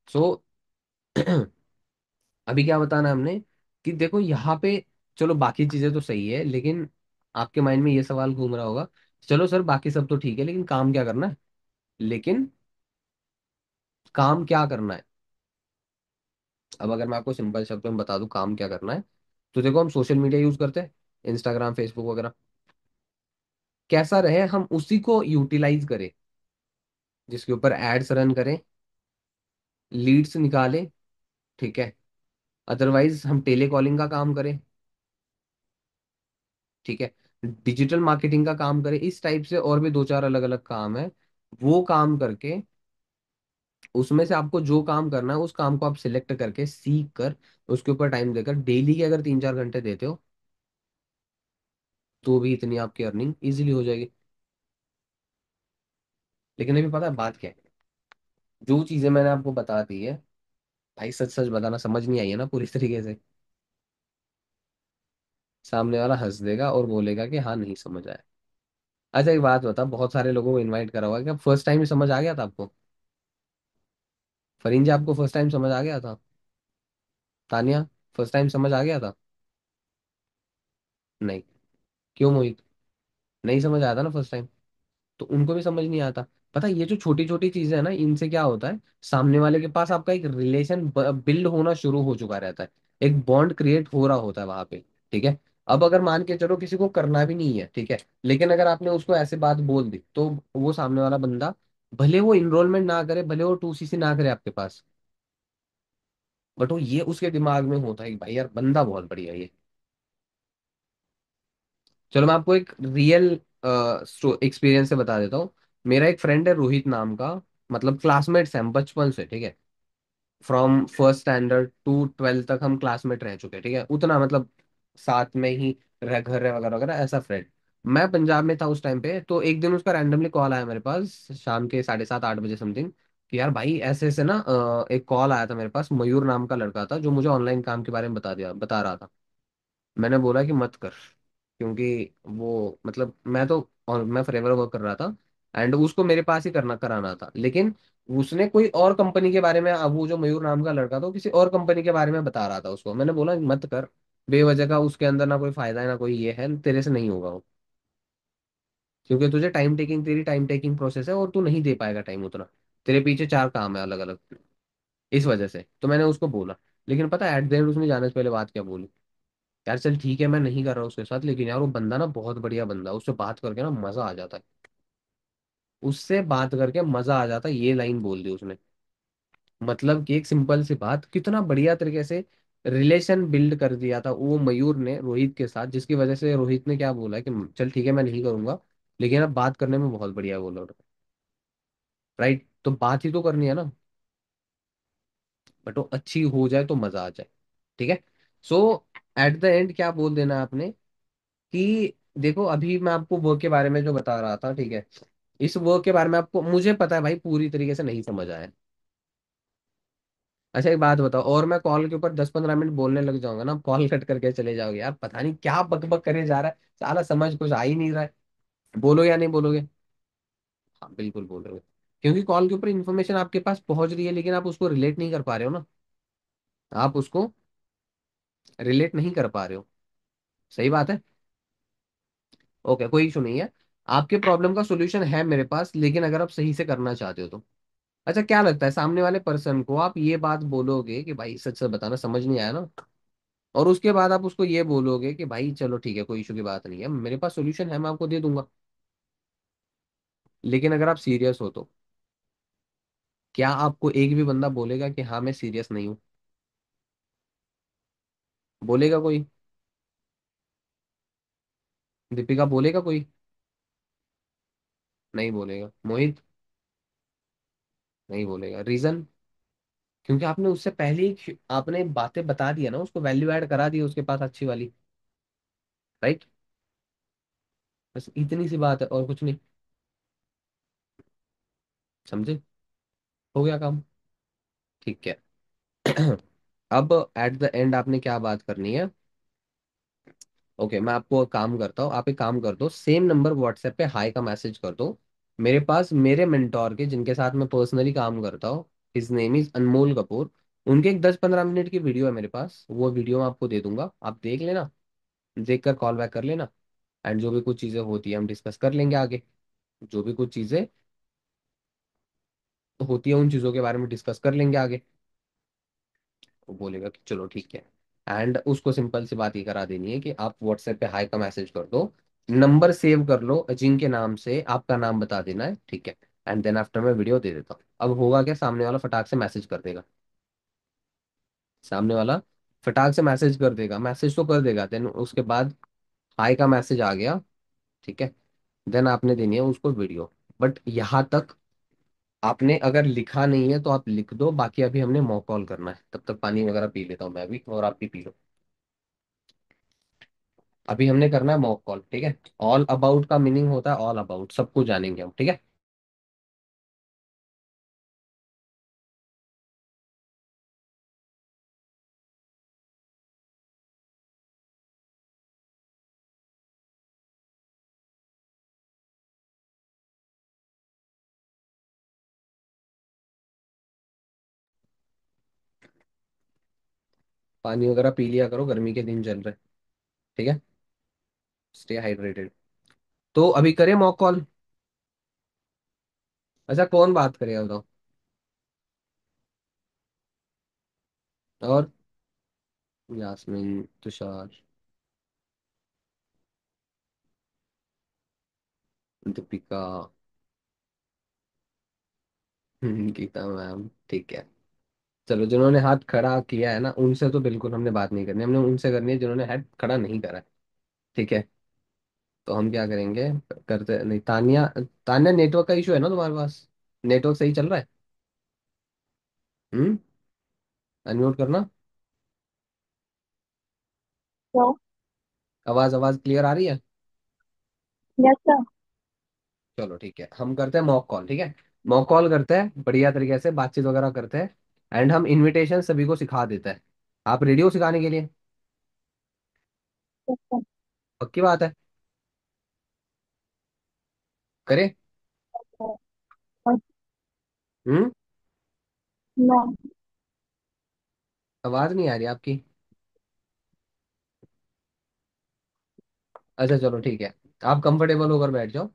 S1: सो अभी क्या बताना है हमने, कि देखो यहाँ पे, चलो बाकी चीजें तो सही है, लेकिन आपके माइंड में ये सवाल घूम रहा होगा, चलो सर बाकी सब तो ठीक है, लेकिन काम क्या करना है, लेकिन काम क्या करना है। अब अगर मैं आपको सिंपल शब्द में बता दूं काम क्या करना है, तो देखो हम सोशल मीडिया यूज करते हैं, इंस्टाग्राम फेसबुक वगैरह, कैसा रहे हम उसी को यूटिलाइज करें, जिसके ऊपर एड्स रन करें, लीड्स निकालें, ठीक है। अदरवाइज हम टेली कॉलिंग का काम करें, ठीक है, डिजिटल मार्केटिंग का काम करें, इस टाइप से और भी दो चार अलग अलग काम है, वो काम करके उसमें से आपको जो काम करना है उस काम को आप सिलेक्ट करके सीख कर उसके ऊपर टाइम देकर डेली के अगर 3 4 घंटे देते हो, तो भी इतनी आपकी अर्निंग इजीली हो जाएगी। लेकिन अभी पता है बात क्या है, जो चीजें मैंने आपको बता दी है, भाई सच सच बताना, समझ नहीं आई है ना पूरी तरीके से, सामने वाला हंस देगा और बोलेगा कि हाँ नहीं समझ आया। अच्छा एक बात बता, बहुत सारे लोगों को इनवाइट करा हुआ है, क्या फर्स्ट टाइम ही समझ आ गया था आपको? फरीन जी आपको फर्स्ट टाइम समझ आ गया था? तानिया, फर्स्ट टाइम समझ आ गया था? नहीं। क्यों मोहित? नहीं समझ आया था ना फर्स्ट टाइम? तो उनको भी समझ नहीं आता। पता है ये जो छोटी छोटी चीजें है ना, इनसे क्या होता है, सामने वाले के पास आपका एक रिलेशन बिल्ड होना शुरू हो चुका रहता है, एक बॉन्ड क्रिएट हो रहा होता है वहां पे, ठीक है। अब अगर मान के चलो किसी को करना भी नहीं है, ठीक है, लेकिन अगर आपने उसको ऐसे बात बोल दी, तो वो सामने वाला बंदा, भले वो इनरोलमेंट ना करे, भले वो 2CC ना करे आपके पास, बट वो ये उसके दिमाग में होता है कि भाई यार बंदा बहुत बढ़िया है ये। चलो मैं आपको एक रियल एक्सपीरियंस से बता देता हूँ। मेरा एक फ्रेंड है रोहित नाम का, मतलब क्लासमेट्स हैं हम बचपन से, ठीक है। From first standard to 12th तक हम क्लासमेट रह चुके हैं, ठीक है, उतना मतलब साथ में ही रह घर रहे वगैरह वगैरह, ऐसा फ्रेंड। मैं पंजाब में था उस टाइम पे, तो एक दिन उसका रैंडमली कॉल आया मेरे पास, शाम के 7:30 8 बजे समथिंग, कि यार भाई ऐसे ऐसे ना एक कॉल आया था मेरे पास, मयूर नाम का लड़का था जो मुझे ऑनलाइन काम के बारे में बता रहा था। मैंने बोला कि मत कर, क्योंकि वो मतलब मैं तो, और मैं फॉरएवर वर्क कर रहा था, एंड उसको मेरे पास ही करना कराना था, लेकिन उसने कोई और कंपनी के बारे में, अब वो जो मयूर नाम का लड़का था वो किसी और कंपनी के बारे में बता रहा था उसको, मैंने बोला मत कर, बेवजह का उसके अंदर ना कोई फायदा है ना कोई ये है, तेरे से नहीं होगा वो, क्योंकि तुझे टाइम टेकिंग, तेरी टाइम टेकिंग प्रोसेस है और तू नहीं दे पाएगा टाइम उतना, तेरे पीछे 4 काम है अलग अलग, इस वजह से तो मैंने उसको बोला। लेकिन पता है एट द एंड उसने जाने से पहले बात क्या बोली, यार चल ठीक है मैं नहीं कर रहा उसके साथ, लेकिन यार वो बंदा ना बहुत बढ़िया बंदा, उससे बात करके ना मजा आ जाता है, उससे बात करके मजा आ जाता है, ये लाइन बोल दी उसने। मतलब कि एक सिंपल सी बात, कितना बढ़िया तरीके से रिलेशन बिल्ड कर दिया था वो मयूर ने रोहित के साथ, जिसकी वजह से रोहित ने क्या बोला कि चल ठीक है मैं नहीं करूंगा, लेकिन अब बात करने में बहुत बढ़िया है वो लोग। राइट, तो बात ही तो करनी है ना, बट वो अच्छी हो जाए तो मजा आ जाए। ठीक है। सो एट द एंड क्या बोल देना है आपने कि देखो अभी मैं आपको वर्क के बारे में जो बता रहा था, ठीक है, इस वर्क के बारे में आपको मुझे पता है भाई पूरी तरीके से नहीं समझ आया। अच्छा एक बात बताओ, और मैं कॉल के ऊपर 10-15 मिनट बोलने लग जाऊंगा ना, कॉल कट करके चले जाओगे यार, पता नहीं क्या बक बक करे जा रहा है, साला समझ कुछ आ ही नहीं रहा है। बोलो या नहीं बोलोगे? हाँ बिल्कुल बोलोगे, क्योंकि कॉल के ऊपर इन्फॉर्मेशन आपके पास पहुंच रही है, लेकिन आप उसको रिलेट नहीं कर पा रहे हो ना, आप उसको रिलेट नहीं कर पा रहे हो। सही बात है। ओके, कोई इशू नहीं है। आपके प्रॉब्लम का सोल्यूशन है मेरे पास, लेकिन अगर आप सही से करना चाहते हो तो। अच्छा क्या लगता है सामने वाले पर्सन को आप ये बात बोलोगे कि भाई सच सच बताना समझ नहीं आया ना, और उसके बाद आप उसको ये बोलोगे कि भाई चलो ठीक है कोई इशू की बात नहीं है, मेरे पास सोल्यूशन है मैं आपको दे दूंगा, लेकिन अगर आप सीरियस हो तो क्या आपको एक भी बंदा बोलेगा कि हाँ मैं सीरियस नहीं हूँ? बोलेगा कोई? दीपिका बोलेगा कोई? नहीं बोलेगा। मोहित? नहीं बोलेगा। रीजन? क्योंकि आपने उससे पहले ही आपने बातें बता दिया ना, उसको वैल्यू ऐड करा दी उसके पास अच्छी वाली। राइट। बस इतनी सी बात है और कुछ नहीं। समझे? हो गया काम। ठीक है। अब एट द एंड आपने क्या बात करनी है? ओके मैं आपको एक काम करता हूँ, आप एक काम कर दो, सेम नंबर व्हाट्सएप पे हाई का मैसेज कर दो। मेरे पास मेरे मेंटोर के जिनके साथ मैं पर्सनली काम करता हूँ, हिज नेम इज अनमोल कपूर, उनके एक 10-15 मिनट की वीडियो है मेरे पास, वो वीडियो मैं आपको दे दूंगा, आप देख लेना, देख कर कॉल बैक कर लेना। एंड जो भी कुछ चीज़ें होती है हम डिस्कस कर लेंगे आगे, जो भी कुछ चीज़ें होती है उन चीज़ों के बारे में डिस्कस कर लेंगे आगे। वो बोलेगा कि चलो ठीक है। एंड उसको सिंपल सी बात ये करा देनी है कि आप व्हाट्सएप पे हाई का मैसेज कर दो, नंबर सेव कर लो अजिंक्य के नाम से, आपका नाम बता देना है, ठीक है। एंड देन आफ्टर मैं वीडियो दे देता हूँ। अब होगा क्या, सामने वाला फटाक से मैसेज कर देगा, सामने वाला फटाक से मैसेज कर देगा, मैसेज तो कर देगा, देन उसके बाद हाई का मैसेज आ गया, ठीक है। देन आपने देनी है उसको वीडियो। बट यहाँ तक आपने अगर लिखा नहीं है तो आप लिख दो, बाकी अभी हमने मॉक कॉल करना है, तब तक पानी वगैरह पी लेता हूँ मैं भी, और आप भी पी लो। अभी हमने करना है मॉक कॉल, ठीक है। ऑल अबाउट का मीनिंग होता है ऑल अबाउट, सब कुछ जानेंगे हम, ठीक है। पानी वगैरह पी लिया करो, गर्मी के दिन चल रहे, ठीक है। Stay hydrated. तो अभी करें मॉक कॉल? अच्छा कौन बात करेगा बताओ? और यास्मीन, तुषार, दीपिका, गीता मैम, ठीक है। चलो जिन्होंने हाथ खड़ा किया है ना उनसे तो बिल्कुल हमने बात नहीं करनी, हमने उनसे करनी है जिन्होंने हाथ खड़ा नहीं करा है, ठीक है। तो हम क्या करेंगे, करते नहीं, तानिया, तानिया नेटवर्क का इशू है ना तुम्हारे पास? नेटवर्क सही चल रहा है? हम्म। अनम्यूट करना।
S2: तो
S1: आवाज आवाज क्लियर आ रही है?
S2: Yes sir.
S1: चलो ठीक है, हम करते हैं मॉक कॉल, ठीक है। मॉक कॉल करते हैं बढ़िया तरीके से, बातचीत वगैरह करते हैं, एंड हम इनविटेशन सभी को सिखा देते हैं। आप रेडी हो सिखाने के लिए?
S2: Yes sir.
S1: पक्की बात है? करें?
S2: और
S1: हम्म।
S2: मैं
S1: आवाज नहीं आ रही आपकी। अच्छा चलो ठीक है, आप कंफर्टेबल होकर बैठ जाओ।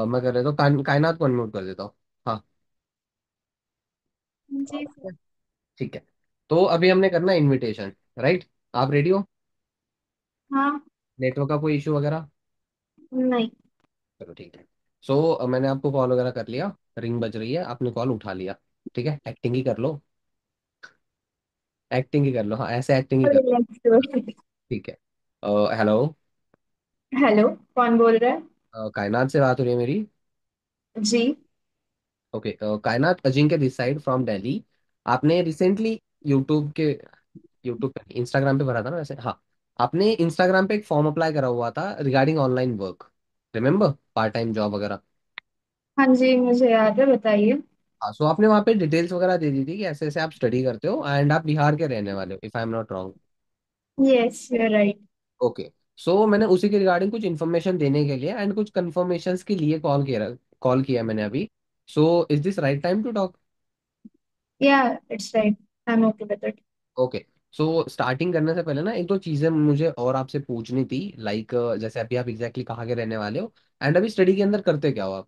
S1: मैं कर देता हूँ, कायनात को अनम्यूट कर देता हूँ। हाँ।
S2: जी सर।
S1: ठीक है। तो अभी हमने करना है इनविटेशन, राइट? आप रेडी हो?
S2: हाँ।
S1: नेटवर्क का कोई इशू वगैरह?
S2: नहीं।
S1: चलो ठीक है। सो मैंने आपको कॉल वगैरह कर लिया, रिंग बज रही है, आपने कॉल उठा लिया, ठीक है, एक्टिंग ही कर लो, एक्टिंग ही कर लो, हाँ ऐसे एक्टिंग ही कर लो।
S2: रिलैक्स।
S1: ठीक है। हेलो।
S2: हेलो, कौन बोल रहा है?
S1: कायनात से बात हो रही है मेरी?
S2: जी।
S1: ओके। कायनात, Ajinkya this side from Delhi. आपने रिसेंटली यूट्यूब के यूट्यूब पे इंस्टाग्राम पे भरा था ना वैसे, हाँ। आपने इंस्टाग्राम पे एक फॉर्म अप्लाई करा हुआ था regarding online work, remember, part time job वगैरह।
S2: हाँ जी, मुझे याद है, बताइए।
S1: हाँ, सो आपने वहाँ पे डिटेल्स वगैरह दे दी थी कि ऐसे ऐसे आप स्टडी करते हो एंड आप बिहार के रहने वाले हो, if I am not wrong.
S2: Yes, you are right.
S1: Okay. So मैंने उसी के रिगार्डिंग कुछ इन्फॉर्मेशन देने के लिए एंड कुछ कंफर्मेशंस के लिए कॉल किया मैंने अभी। So is this right time to talk?
S2: Yeah, it's right. I am okay with it.
S1: Okay. So starting करने से पहले ना एक दो चीजें मुझे और आपसे पूछनी थी, लाइक जैसे अभी आप एग्जैक्टली कहाँ के रहने वाले हो एंड अभी स्टडी के अंदर करते क्या हो आप?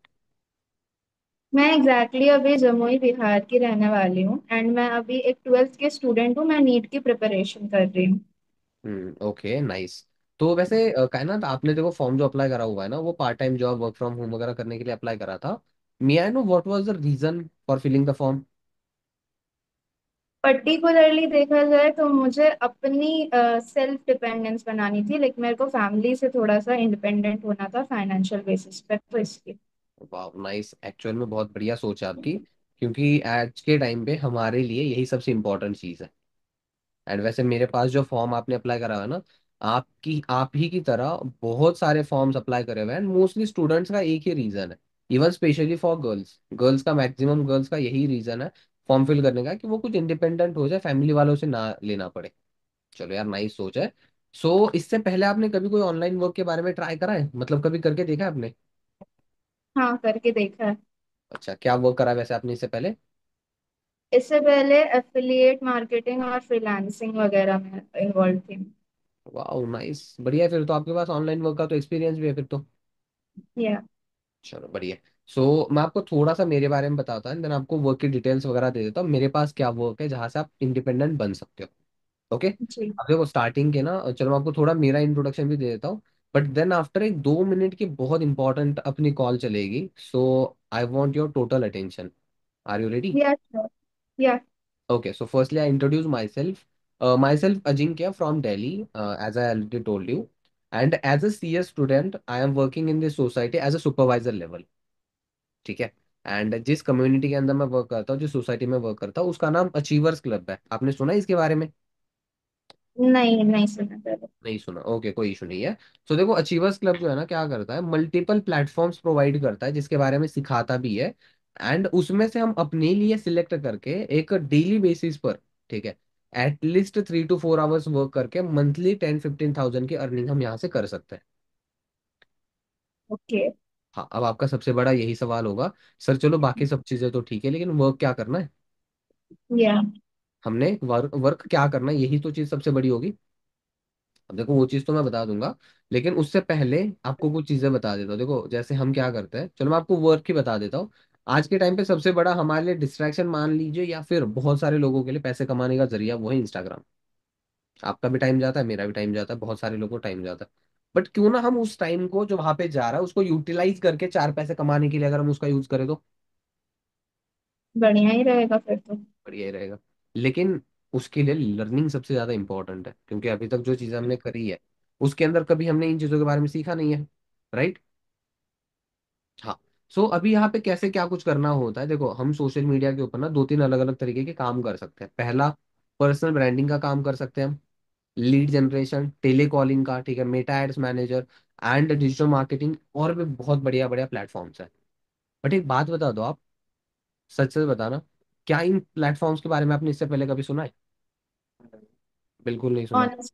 S2: मैं अभी जमुई बिहार की रहने वाली हूँ, एंड मैं अभी एक 12th की स्टूडेंट हूँ। मैं नीट की प्रिपरेशन कर रही हूँ।
S1: Okay, nice. तो वैसे कायनात, आपने देखो फॉर्म जो अप्लाई करा हुआ है ना, वो part time job, work from home वगैरह करने के लिए अप्लाई करा था। May I know what was the reason for filling the form?
S2: Particularly देखा जाए तो मुझे अपनी सेल्फ डिपेंडेंस बनानी थी, लाइक मेरे को फैमिली से थोड़ा सा इंडिपेंडेंट होना था फाइनेंशियल बेसिस पे, तो इसकी।
S1: वाह, नाइस। एक्चुअल में बहुत बढ़िया सोच है आपकी, क्योंकि आज के टाइम पे हमारे लिए यही सबसे इम्पोर्टेंट चीज़ है। एंड वैसे मेरे पास जो फॉर्म आपने अप्लाई करा है ना, आप ही की तरह बहुत सारे फॉर्म्स अप्लाई करे हुए हैं, मोस्टली स्टूडेंट्स का एक ही रीजन है। Even specially for girls, girls का मैक्सिमम गर्ल्स का यही रीजन है फॉर्म फिल करने का, कि वो कुछ इंडिपेंडेंट हो जाए, फैमिली वालों से ना लेना पड़े। चलो यार, नाइस सोच है। सो इससे पहले आपने कभी कोई ऑनलाइन वर्क के बारे में ट्राई करा है, मतलब कभी करके देखा है आपने?
S2: हाँ, करके देखा है।
S1: अच्छा, क्या वर्क करा है वैसे आपने इससे पहले?
S2: इससे पहले एफिलिएट मार्केटिंग और फ्रीलांसिंग वगैरह में इन्वॉल्व थी।
S1: वाह, नाइस, बढ़िया है। फिर तो आपके पास ऑनलाइन वर्क का तो एक्सपीरियंस भी है फिर तो।
S2: या।
S1: चलो बढ़िया। सो मैं आपको थोड़ा सा मेरे बारे में बताता हूँ, देन आपको वर्क की डिटेल्स वगैरह दे देता हूँ, मेरे पास क्या वर्क है जहाँ से आप इंडिपेंडेंट बन सकते हो। ओके।
S2: जी।
S1: अब देखो स्टार्टिंग के ना, चलो मैं आपको थोड़ा मेरा इंट्रोडक्शन भी दे देता हूँ। बट देन आफ्टर एक 2 मिनट की बहुत इंपॉर्टेंट अपनी कॉल चलेगी, so I want your total attention. Are you ready?
S2: Yeah, sure. Yeah.
S1: Okay, so firstly, I introduce myself. Myself, Ajinkya from Delhi, as I already told you. And as a CS student, I am working in this society as a supervisor level. ठीक है। And जिस community के अंदर मैं work करता हूँ, जिस society में वर्क करता हूँ, उसका नाम अचीवर्स क्लब है। आपने सुना है इसके बारे में?
S2: नहीं, नहीं सुना पहले।
S1: नहीं सुना? ओके, कोई इशू नहीं है। सो देखो, अचीवर्स क्लब जो है ना, क्या करता है, मल्टीपल प्लेटफॉर्म्स प्रोवाइड करता है जिसके बारे में सिखाता भी है। एंड उसमें से हम अपने लिए सिलेक्ट करके एक डेली बेसिस पर, ठीक है, एटलीस्ट 3 to 4 आवर्स वर्क करके मंथली 10-15 थाउजेंड की अर्निंग हम यहाँ से कर सकते हैं।
S2: ओके।
S1: हाँ, अब आपका सबसे बड़ा यही सवाल होगा, सर चलो बाकी सब चीजें तो ठीक है, लेकिन वर्क क्या करना है?
S2: या।
S1: हमने वर्क वर्क क्या करना है, यही तो चीज सबसे बड़ी होगी। अब देखो, वो चीज तो मैं बता दूंगा, लेकिन उससे पहले आपको कुछ चीजें बता देता हूँ। देखो जैसे हम क्या करते हैं, चलो मैं आपको वर्क ही बता देता हूँ। आज के टाइम पे सबसे बड़ा हमारे लिए डिस्ट्रैक्शन मान लीजिए, या फिर बहुत सारे लोगों के लिए पैसे कमाने का जरिया, वो है इंस्टाग्राम। आपका भी टाइम जाता है, मेरा भी टाइम जाता है, बहुत सारे लोगों को टाइम जाता है। बट क्यों ना हम उस टाइम को जो वहां पे जा रहा है उसको यूटिलाइज करके चार पैसे कमाने के लिए अगर हम उसका यूज करें तो
S2: बढ़िया ही रहेगा फिर तो।
S1: बढ़िया ही रहेगा। लेकिन उसके लिए लर्निंग सबसे ज्यादा इंपॉर्टेंट है, क्योंकि अभी तक जो चीजें हमने करी है उसके अंदर कभी हमने इन चीजों के बारे में सीखा नहीं है। राइट। हाँ। सो अभी यहाँ पे कैसे क्या कुछ करना होता है, देखो हम सोशल मीडिया के ऊपर ना दो तीन अलग अलग तरीके के काम कर सकते हैं। पहला, पर्सनल ब्रांडिंग का काम कर सकते हैं हम, लीड जनरेशन, टेली कॉलिंग का, ठीक है, Meta ads manager and digital marketing, और भी बहुत बढ़िया बढ़िया प्लेटफॉर्म्स है। बट एक बात बता दो आप, सच सच बताना, क्या इन प्लेटफॉर्म्स के बारे में आपने इससे पहले कभी सुना है? बिल्कुल नहीं सुना।
S2: ऑनेस्ट।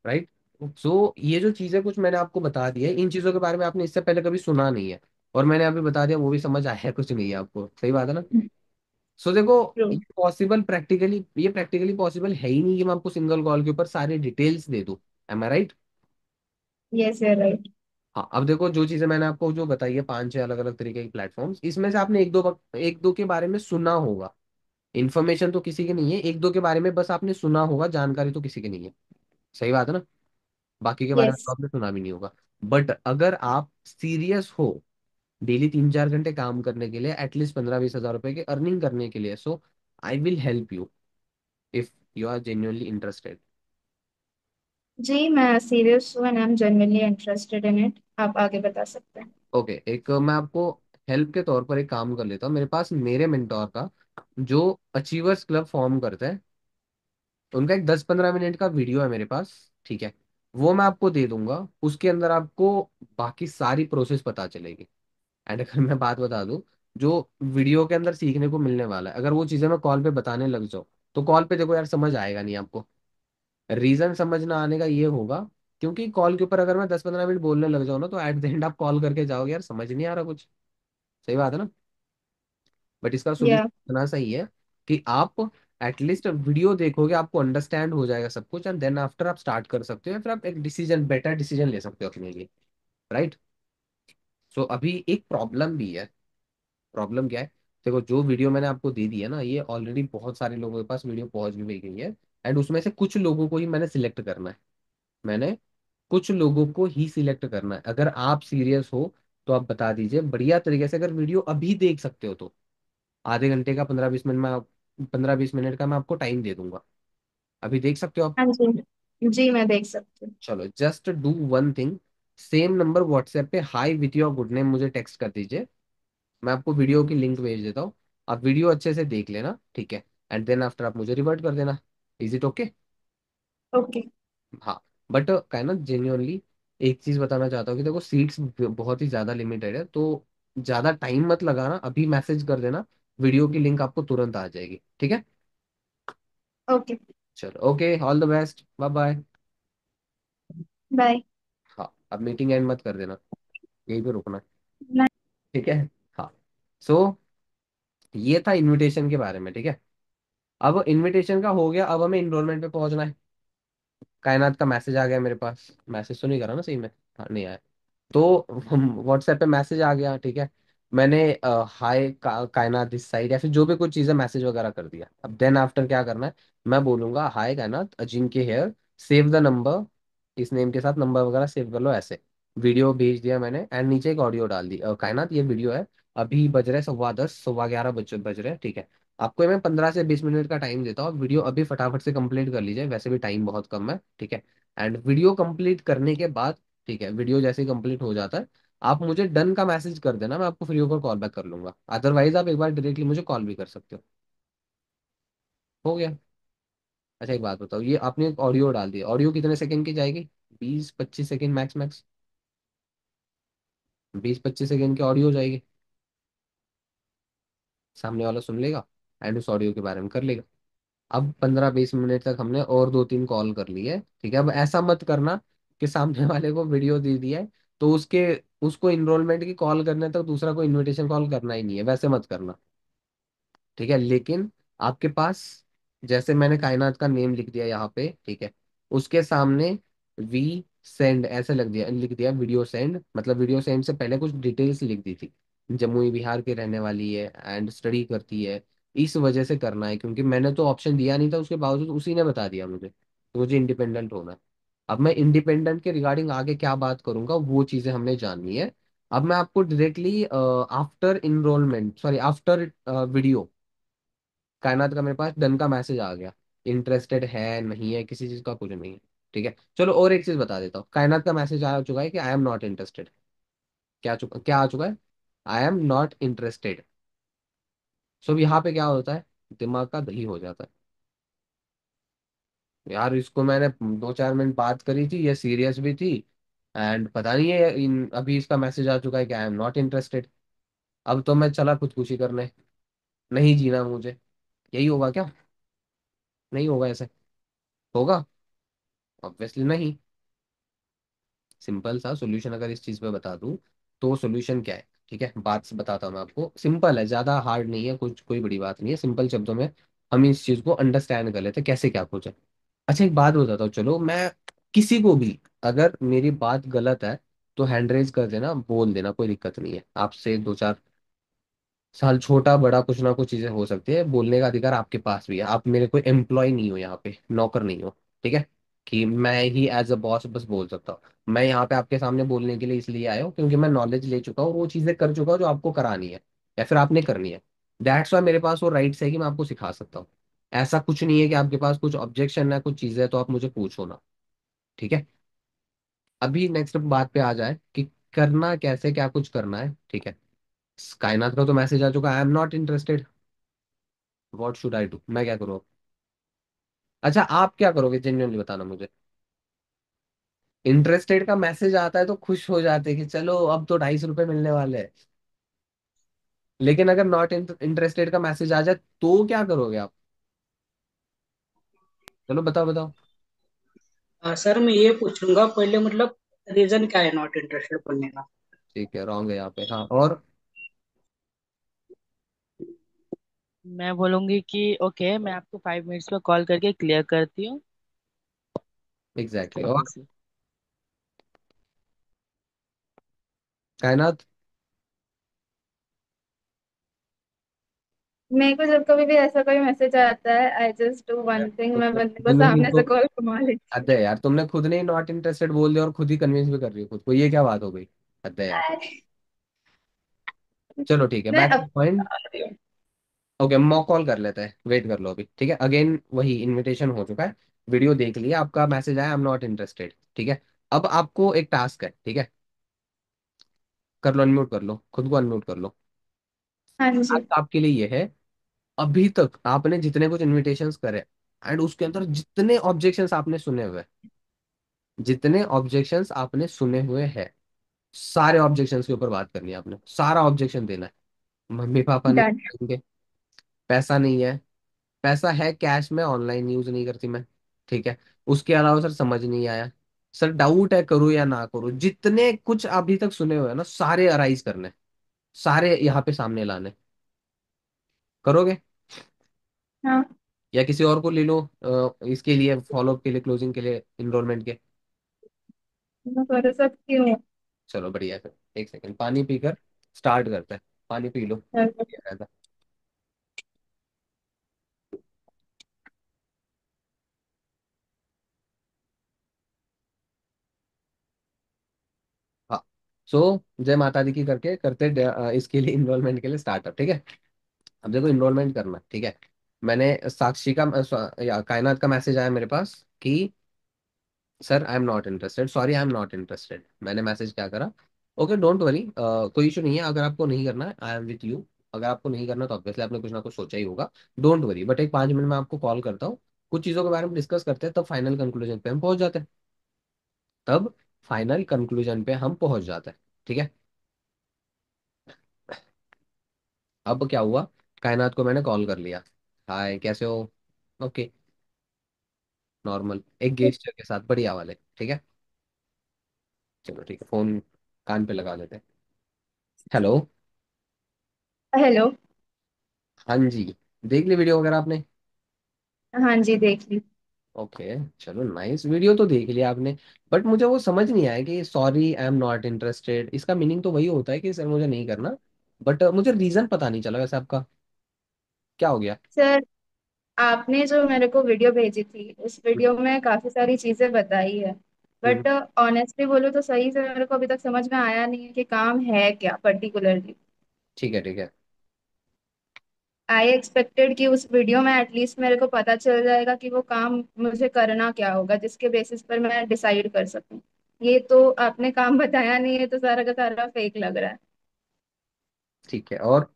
S1: राइट। सो ये जो चीजें कुछ मैंने आपको बता दी है, इन चीजों के बारे में आपने इससे पहले कभी सुना नहीं है, और मैंने अभी बता दिया वो भी समझ आया है, कुछ नहीं है आपको, सही बात है ना? सो देखो,
S2: ट्रू।
S1: ये प्रैक्टिकली पॉसिबल है ही नहीं कि मैं आपको सिंगल कॉल के ऊपर सारे डिटेल्स दे दूं। Am I right?
S2: Yes, you are right.
S1: हाँ, अब देखो जो चीजें मैंने आपको जो बताई है, पांच छह अलग अलग तरीके की प्लेटफॉर्म्स, इसमें से आपने एक दो के बारे में सुना होगा। इन्फॉर्मेशन तो किसी की नहीं है, एक दो के बारे में बस आपने सुना होगा, जानकारी तो किसी की नहीं है। सही बात है ना? बाकी के बारे में
S2: यस।
S1: तो आपने सुना भी नहीं होगा। बट अगर आप सीरियस हो डेली 3-4 घंटे काम करने के लिए, एटलीस्ट 15-20 हजार रुपए की अर्निंग करने के लिए, so I will help you if you are genuinely interested.
S2: जी मैं सीरियस हूँ and I am genuinely interested in it, आप आगे बता सकते हैं।
S1: ओके, एक मैं आपको हेल्प के तौर पर एक काम कर लेता हूँ। मेरे पास मेरे मेंटोर का जो अचीवर्स क्लब फॉर्म करता है, उनका एक 10-15 मिनट का वीडियो है मेरे पास, ठीक है। वो मैं आपको दे दूंगा, उसके अंदर आपको बाकी सारी प्रोसेस पता चलेगी। एंड अगर मैं बात बता दूं, जो वीडियो के अंदर सीखने को मिलने वाला है, अगर वो चीजें मैं कॉल पे बताने लग जाऊँ, तो कॉल पे देखो यार समझ आएगा नहीं आपको। रीजन समझ ना आने का ये होगा, क्योंकि कॉल के ऊपर अगर मैं 10-15 मिनट बोलने लग जाऊँ ना, तो एट द एंड आप कॉल करके जाओगे यार समझ नहीं आ रहा कुछ। सही बात है ना। बट इसका
S2: या
S1: सोल्यूशन इतना सही है कि आप एटलीस्ट वीडियो देखोगे, आपको अंडरस्टैंड हो जाएगा सब कुछ, एंड देन आफ्टर आप स्टार्ट कर सकते हो, या फिर आप एक डिसीजन, बेटर डिसीजन ले सकते हो अपने लिए। राइट। सो अभी एक प्रॉब्लम भी है। प्रॉब्लम क्या है? देखो, जो वीडियो मैंने आपको दे दी है ना, ये ऑलरेडी बहुत सारे लोगों के पास वीडियो पहुंच भी गई है। एंड उसमें से कुछ लोगों को ही मैंने सिलेक्ट करना है। मैंने कुछ लोगों को ही सिलेक्ट करना है। अगर आप सीरियस हो तो आप बता दीजिए बढ़िया तरीके से। अगर वीडियो अभी देख सकते हो तो आधे घंटे का, 15-20 मिनट में, 15-20 मिनट का मैं आपको टाइम दे दूंगा। अभी देख सकते हो आप?
S2: हाँ जी, जी मैं देख सकती हूँ।
S1: चलो, just do one thing. Same number WhatsApp पे hi with your good name मुझे टेक्स्ट कर दीजिए। मैं आपको वीडियो की लिंक भेज देता हूँ। आप वीडियो अच्छे से देख लेना, ठीक है। एंड देन आफ्टर आप मुझे रिवर्ट कर देना। Is it okay?
S2: ओके।
S1: हाँ। बट क्या है ना, जेन्युइनली एक चीज बताना चाहता हूँ कि देखो, सीट्स बहुत ही ज्यादा लिमिटेड है, तो ज्यादा टाइम मत लगाना, अभी मैसेज कर देना। वीडियो की लिंक आपको तुरंत आ जाएगी, ठीक है।
S2: ओके।
S1: चलो, okay, all the best, bye bye.
S2: Bye.
S1: हाँ, अब मीटिंग एंड मत कर देना, यहीं पे रुकना, ठीक है। हाँ। सो ये था इनविटेशन के बारे में, ठीक है। अब इनविटेशन का हो गया, अब हमें इनरोलमेंट पे पहुंचना है। कायनात का मैसेज आ गया मेरे पास। मैसेज तो नहीं करा ना सही में? हाँ, नहीं आया। तो व्हाट्सएप पे मैसेज आ गया, ठीक है। मैंने हाय कायनात दिस साइड, या फिर जो भी कुछ चीज़ें मैसेज वगैरह कर दिया। अब देन आफ्टर क्या करना है? मैं बोलूंगा hi Kainat, Ajinkya here, save the number, इस नेम के साथ नंबर वगैरह सेव कर लो, ऐसे। वीडियो भेज दिया मैंने, एंड नीचे एक ऑडियो डाल दी। कायनात, ये वीडियो है, अभी बज रहे 10:15, 11:15 बज रहे हैं, ठीक है। आपको मैं 15 से 20 मिनट का टाइम देता हूँ, वीडियो अभी फटाफट से कंप्लीट कर लीजिए, वैसे भी टाइम बहुत कम है, ठीक है। एंड वीडियो कंप्लीट करने के बाद, ठीक है, वीडियो जैसे ही कंप्लीट हो जाता है, आप मुझे डन का मैसेज कर देना, मैं आपको फ्री होकर कॉल बैक कर लूंगा। अदरवाइज आप एक बार डायरेक्टली मुझे कॉल भी कर सकते हो गया। अच्छा, एक बात बताओ, ये आपने एक ऑडियो डाल दिया, ऑडियो कितने सेकंड की जाएगी? 20-25 सेकंड मैक्स मैक्स। 20-25 सेकंड की ऑडियो जाएगी। सामने वाला सुन लेगा, एंड उस ऑडियो के बारे में कर लेगा। अब 15-20 मिनट तक हमने और 2-3 कॉल कर ली है, ठीक है। अब ऐसा मत करना कि सामने वाले को वीडियो दे दिया है, तो उसको इनरोलमेंट की कॉल करने तक दूसरा को इनविटेशन कॉल करना ही नहीं है, वैसे मत करना, ठीक है। लेकिन आपके पास, जैसे मैंने कायनात का नेम लिख दिया यहाँ पे, ठीक है, उसके सामने वी सेंड ऐसे लिख दिया वीडियो सेंड, मतलब वीडियो सेंड से पहले कुछ डिटेल्स लिख दी थी। जमुई बिहार की रहने वाली है एंड स्टडी करती है। इस वजह से करना है, क्योंकि मैंने तो ऑप्शन दिया नहीं था, उसके बावजूद उसी ने बता दिया मुझे, तो मुझे इंडिपेंडेंट होना है। अब मैं इंडिपेंडेंट के रिगार्डिंग आगे क्या बात करूंगा, वो चीजें हमने जाननी है। अब मैं आपको directly after enrolment, sorry after video, Kainat का मेरे पास डन का मैसेज आ गया। इंटरेस्टेड है नहीं है, किसी चीज का कुछ नहीं है, ठीक है। चलो, और एक चीज बता देता हूँ, कायनात का मैसेज आ चुका है कि आई एम नॉट इंटरेस्टेड। क्या आ चुका है? I am not interested. So यहाँ पे क्या होता है? दिमाग का दही हो जाता है। यार, इसको मैंने 2-4 मिनट बात करी थी, ये सीरियस भी थी, एंड पता नहीं है अभी इसका मैसेज आ चुका है कि आई एम नॉट इंटरेस्टेड। अब तो मैं चला खुदकुशी करने, नहीं जीना मुझे। यही होगा क्या? नहीं होगा ऐसे? होगा? ऑब्वियसली नहीं। सिंपल सा सोल्यूशन अगर इस चीज पे बता दूं, तो सोल्यूशन क्या है, ठीक है, बात से बताता हूँ मैं आपको। सिंपल है, ज्यादा हार्ड नहीं है, कुछ कोई बड़ी बात नहीं है, सिंपल शब्दों में हम इस चीज को अंडरस्टैंड कर लेते हैं कैसे क्या कुछ है। अच्छा, एक बात बताता हूँ, चलो, मैं किसी को भी, अगर मेरी बात गलत है तो हैंड रेज कर देना, बोल देना, कोई दिक्कत नहीं है। आपसे 2-4 साल छोटा बड़ा कुछ ना कुछ चीजें हो सकती है, बोलने का अधिकार आपके पास भी है। आप मेरे कोई एम्प्लॉय नहीं हो यहाँ पे, नौकर नहीं हो, ठीक है, कि मैं ही एज अ बॉस बस बोल सकता हूँ। मैं यहाँ पे आपके सामने बोलने के लिए इसलिए आया हूँ क्योंकि मैं नॉलेज ले चुका हूँ, वो चीजें कर चुका हूँ जो आपको करानी है या फिर आपने करनी है। दैट्स वाई मेरे पास वो राइट्स है कि मैं आपको सिखा सकता हूँ। ऐसा कुछ नहीं है कि आपके पास कुछ ऑब्जेक्शन है, कुछ चीजें है तो आप मुझे पूछो ना। ठीक है। अभी नेक्स्ट बात पे आ जाए कि करना कैसे, क्या कुछ करना है, ठीक है। कायनात का तो मैसेज आ चुका, आई am not interested, what should I do, मैं क्या करूँ? अच्छा आप क्या करोगे, जेन्युइनली बताना मुझे। इंटरेस्टेड का मैसेज आता है तो खुश हो जाते हैं कि चलो अब तो 250 रुपये मिलने वाले हैं। लेकिन अगर नॉट इंटरेस्टेड का मैसेज आ जाए तो क्या करोगे आप? चलो बताओ बताओ।
S3: सर मैं ये पूछूंगा पहले, मतलब रीजन क्या है नॉट इंटरेस्टेड बोलने का?
S1: ठीक है, रॉन्ग है यहाँ पे, हाँ और?
S4: मैं बोलूंगी कि ओके, मैं आपको 5 मिनट्स में कॉल करके क्लियर करती हूँ।
S1: एग्जैक्टली
S4: ओके
S1: और?
S4: सर।
S1: कायनात?
S2: मेरे को जब कभी भी ऐसा कोई मैसेज आता है, I just do one thing, मैं
S1: तुमने
S2: बंदे को
S1: तुमने ही
S2: सामने
S1: तो,
S2: से कॉल घुमा लेती
S1: अरे यार तुमने खुद ने ही नॉट इंटरेस्टेड बोल दिया और खुद ही कन्विंस भी कर रही हो खुद को, ये क्या बात हो गई? अरे यार।
S2: हूँ।
S1: चलो ठीक है,
S2: मैं
S1: बैक टू
S2: अब
S1: पॉइंट। ओके, मॉक कॉल कर लेते हैं, वेट कर लो अभी, ठीक है। अगेन वही इनविटेशन हो चुका है, वीडियो देख लिया, आपका मैसेज आया, आई एम नॉट इंटरेस्टेड, ठीक है। अब आपको एक टास्क है, ठीक है। कर लो, अनम्यूट कर लो, खुद को अनम्यूट कर लो।
S2: हाँ जी।
S1: टास्क आपके लिए ये है, अभी तक आपने जितने कुछ इनविटेशंस करे एंड उसके अंदर जितने ऑब्जेक्शंस आपने सुने हुए, जितने ऑब्जेक्शंस आपने सुने हुए हैं, सारे ऑब्जेक्शंस के ऊपर बात करनी है आपने, सारा ऑब्जेक्शन देना है। मम्मी पापा नहीं
S2: डन।
S1: देंगे, पैसा नहीं है, पैसा है कैश में, ऑनलाइन यूज नहीं करती मैं, ठीक है। उसके अलावा सर समझ नहीं आया, सर डाउट है करूँ या ना करूँ, जितने कुछ अभी तक सुने हुए हैं ना सारे अराइज करने, सारे यहाँ पे सामने लाने। करोगे?
S2: हाँ,
S1: या किसी और को ले लो इसके लिए, फॉलोअप के लिए, क्लोजिंग के लिए, इनरोलमेंट के?
S2: मैं कर सकती हूँ।
S1: चलो बढ़िया है फिर, एक सेकंड पानी पीकर स्टार्ट करते हैं, पानी पी लो। ये रहता। हाँ। सो जय माता दी की करके करते इसके लिए इनरोलमेंट के लिए स्टार्टअप, ठीक है। अब देखो इनरोलमेंट करना, ठीक है। मैंने साक्षी का या कायनात का मैसेज आया मेरे पास कि sir I am not interested, sorry I am not interested. मैंने मैसेज क्या करा, ओके डोंट वरी, कोई इशू नहीं है, अगर आपको नहीं करना है आई एम विथ यू। अगर आपको नहीं करना तो ऑब्वियसली आपने कुछ ना कुछ सोचा ही होगा, डोंट वरी, बट एक 5 मिनट में आपको कॉल करता हूँ, कुछ चीज़ों के बारे में डिस्कस करते हैं, तब फाइनल कंक्लूजन पे हम पहुंच जाते हैं, तब फाइनल कंक्लूजन पे हम पहुंच जाते हैं, ठीक है। अब क्या हुआ, कायनात को मैंने कॉल कर लिया, हाय कैसे हो, ओके, नॉर्मल एक गेस्चर के साथ बढ़िया वाले, ठीक है। चलो ठीक है, फोन कान पे लगा लेते हैं। हेलो।
S2: हेलो।
S1: हाँ जी। देख ली वीडियो वगैरह आपने?
S2: हाँ जी, देख ली।
S1: ओके। चलो नाइस, वीडियो तो देख लिया आपने, बट मुझे वो समझ नहीं आया कि sorry I am not interested, इसका मीनिंग तो वही होता है कि सर मुझे नहीं करना, बट मुझे रीजन पता नहीं चला वैसे आपका, क्या हो गया?
S2: सर, आपने जो मेरे को वीडियो भेजी थी, उस वीडियो में काफी सारी चीजें बताई है,
S1: हम्म,
S2: बट ऑनेस्टली बोलूँ तो सही से मेरे को अभी तक समझ में आया नहीं है कि काम है क्या पर्टिकुलरली।
S1: ठीक है ठीक है।
S2: आई एक्सपेक्टेड कि उस वीडियो में एटलीस्ट मेरे को पता चल जाएगा कि वो काम मुझे करना क्या होगा, जिसके बेसिस पर मैं डिसाइड कर सकूं। ये तो आपने काम बताया नहीं है, तो सारा का सारा फेक लग रहा है।
S1: ठीक है और?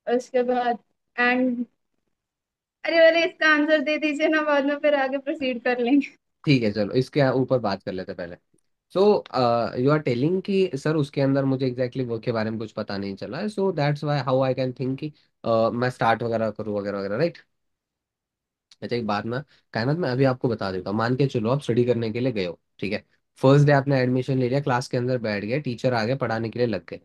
S2: उसके बाद एंड, अरे वाले इसका आंसर दे दीजिए ना, बाद में फिर आगे प्रोसीड कर लेंगे।
S1: ठीक है, चलो इसके ऊपर बात कर लेते हैं पहले। सो यू आर टेलिंग कि सर उसके अंदर मुझे एग्जैक्टली वर्क के बारे में कुछ पता नहीं चला है, so that's why how I can think कि मैं स्टार्ट वगैरह करूँ वगैरह वगैरह, राइट? अच्छा एक बात ना, कायनात मैं अभी आपको बता देता हूँ, मान के चलो आप स्टडी करने के लिए गए हो, ठीक है। फर्स्ट डे आपने एडमिशन ले लिया, क्लास के अंदर बैठ गए, टीचर आ गए, पढ़ाने के लिए लग गए।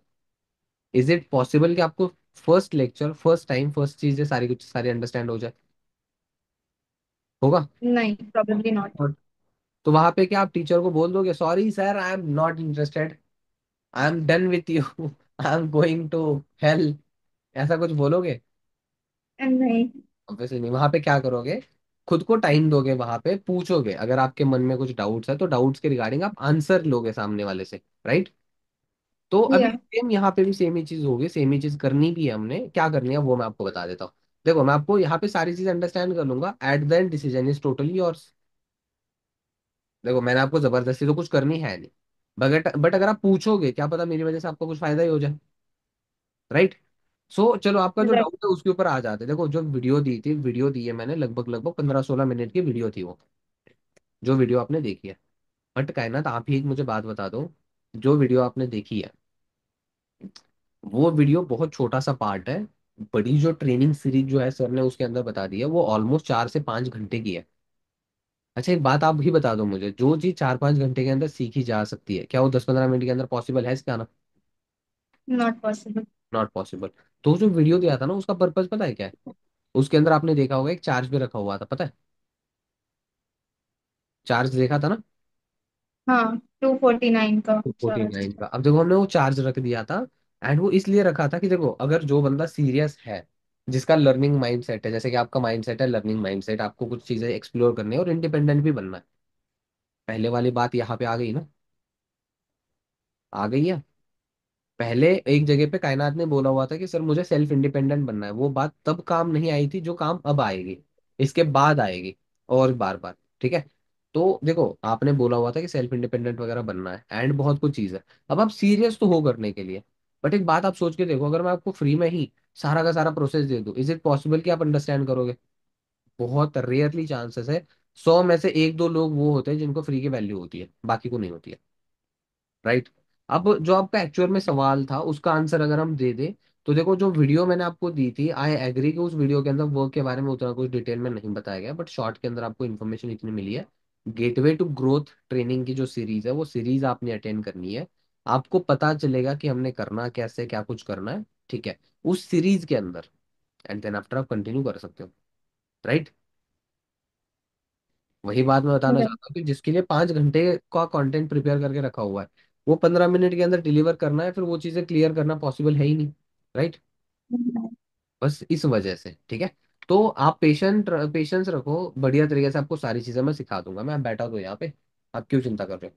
S1: इज इट पॉसिबल कि आपको first lecture, first time, first चीजें सारी कुछ सारी अंडरस्टैंड हो जाए? होगा?
S2: नहीं, प्रॉब्लली नॉट।
S1: और तो वहां पे क्या आप टीचर को बोल दोगे sorry sir I am not interested, I am done with you, I am going to hell, ऐसा कुछ बोलोगे?
S2: नहीं।
S1: ऑब्वियसली नहीं। वहां पे क्या करोगे, खुद को टाइम दोगे, वहां पे पूछोगे, अगर आपके मन में कुछ डाउट्स है तो डाउट्स के रिगार्डिंग आप आंसर लोगे सामने वाले से, राइट? तो अभी
S2: या
S1: सेम यहाँ पे भी सेम ही चीज होगी, सेम ही चीज करनी भी है, हमने क्या करनी है वो मैं आपको बता देता हूँ। देखो मैं आपको यहाँ पे सारी चीज अंडरस्टैंड कर लूंगा, eight the and decision is totally yours. देखो मैंने आपको जबरदस्ती तो कुछ करनी है नहीं, बट अगर आप पूछोगे क्या पता मेरी वजह से आपको कुछ फायदा ही हो जाए, राइट। सो चलो आपका जो
S2: राइट।
S1: डाउट है उसके ऊपर आ जाते हैं। देखो जो वीडियो दी थी, वीडियो दी है मैंने, लगभग लगभग 15-16 मिनट की वीडियो थी वो, जो वीडियो आपने देखी है। बट कायनात आप ही एक मुझे बात बता दो, जो वीडियो आपने देखी है वो वीडियो बहुत छोटा सा पार्ट है, बड़ी जो ट्रेनिंग सीरीज जो है सर ने उसके अंदर बता दी है वो ऑलमोस्ट 4 से 5 घंटे की है। अच्छा एक बात आप भी बता दो मुझे, जो चीज 4-5 घंटे के अंदर सीखी जा सकती है, क्या वो 10-15 मिनट के अंदर पॉसिबल है इसका आना?
S2: Not possible.
S1: Not possible. तो जो वीडियो दिया था ना उसका पर्पज पता है क्या है? उसके अंदर आपने देखा होगा एक चार्ज भी रखा हुआ था, पता है? चार्ज देखा था ना?
S2: हाँ, 249 का
S1: 49
S2: चार्ज।
S1: का। अब देखो हमने वो चार्ज रख दिया था, एंड वो इसलिए रखा था कि देखो अगर जो बंदा सीरियस है, जिसका लर्निंग माइंड सेट है, जैसे कि आपका माइंड सेट है लर्निंग माइंड सेट, आपको कुछ चीजें एक्सप्लोर करनी है और इंडिपेंडेंट भी बनना है, पहले वाली बात यहाँ पे आ गई ना, आ गई है। पहले एक जगह पे कायनात ने बोला हुआ था कि सर मुझे सेल्फ इंडिपेंडेंट बनना है, वो बात तब काम नहीं आई थी जो काम अब आएगी, इसके बाद आएगी, और बार बार, ठीक है। तो देखो आपने बोला हुआ था कि सेल्फ इंडिपेंडेंट वगैरह बनना है एंड बहुत कुछ चीज है, अब आप सीरियस तो हो करने के लिए, बट एक बात आप सोच के देखो, अगर मैं आपको फ्री में ही सारा का सारा प्रोसेस दे दूं, इज इट पॉसिबल कि आप अंडरस्टैंड करोगे? बहुत रेयरली चांसेस है, 100 में से 1-2 लोग वो होते हैं जिनको फ्री की वैल्यू होती है, बाकी को नहीं होती है, राइट। अब जो आपका एक्चुअल में सवाल था उसका आंसर अगर हम दे दें, तो देखो जो वीडियो मैंने आपको दी थी, आई एग्री कि उस वीडियो के अंदर वर्क के बारे में उतना कुछ डिटेल में नहीं बताया गया, बट शॉर्ट के अंदर आपको इन्फॉर्मेशन इतनी मिली है। गेटवे टू ग्रोथ ट्रेनिंग की जो सीरीज है वो सीरीज आपने अटेंड करनी है, आपको पता चलेगा कि हमने करना कैसे, क्या कुछ करना है, ठीक है, उस सीरीज के अंदर, एंड देन आफ्टर आप कंटिन्यू कर सकते हो, राइट। वही बात मैं बताना
S2: राइट।
S1: चाहता हूँ कि जिसके लिए 5 घंटे का कंटेंट प्रिपेयर करके रखा हुआ है, वो 15 मिनट के अंदर डिलीवर करना है, फिर वो चीजें क्लियर करना पॉसिबल है ही नहीं, राइट। बस इस वजह से, ठीक है। तो आप पेशेंस रखो, बढ़िया तरीके से आपको सारी चीजें मैं सिखा दूंगा, मैं बैठा तो यहाँ पे, आप क्यों चिंता कर रहे हो?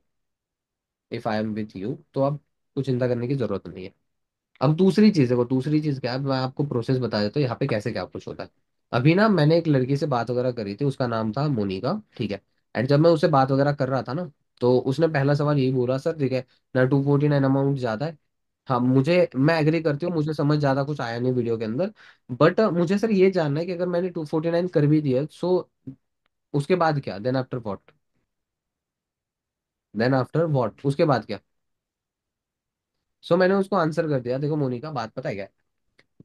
S1: If I am with you तो आप कुछ चिंता करने की जरूरत नहीं है। अब दूसरी चीज है, वो दूसरी चीज क्या है मैं आपको प्रोसेस बता देता हूँ यहाँ पे कैसे क्या कुछ होता है। अभी ना मैंने एक लड़की से बात वगैरह करी थी, उसका नाम था मोनिका, ठीक है। एंड जब मैं उससे बात वगैरह कर रहा था ना, तो उसने पहला सवाल यही बोला, सर ठीक है ना 249 अमाउंट ज्यादा है। हाँ मुझे, मैं एग्री करती हूँ, मुझे समझ ज्यादा कुछ आया नहीं वीडियो के अंदर, बट मुझे सर ये जानना है कि अगर मैंने 249 कर भी दिया सो उसके बाद क्या, then after what, then after what उसके बाद क्या? सो मैंने उसको आंसर कर दिया, देखो मोनिका बात पता है क्या है?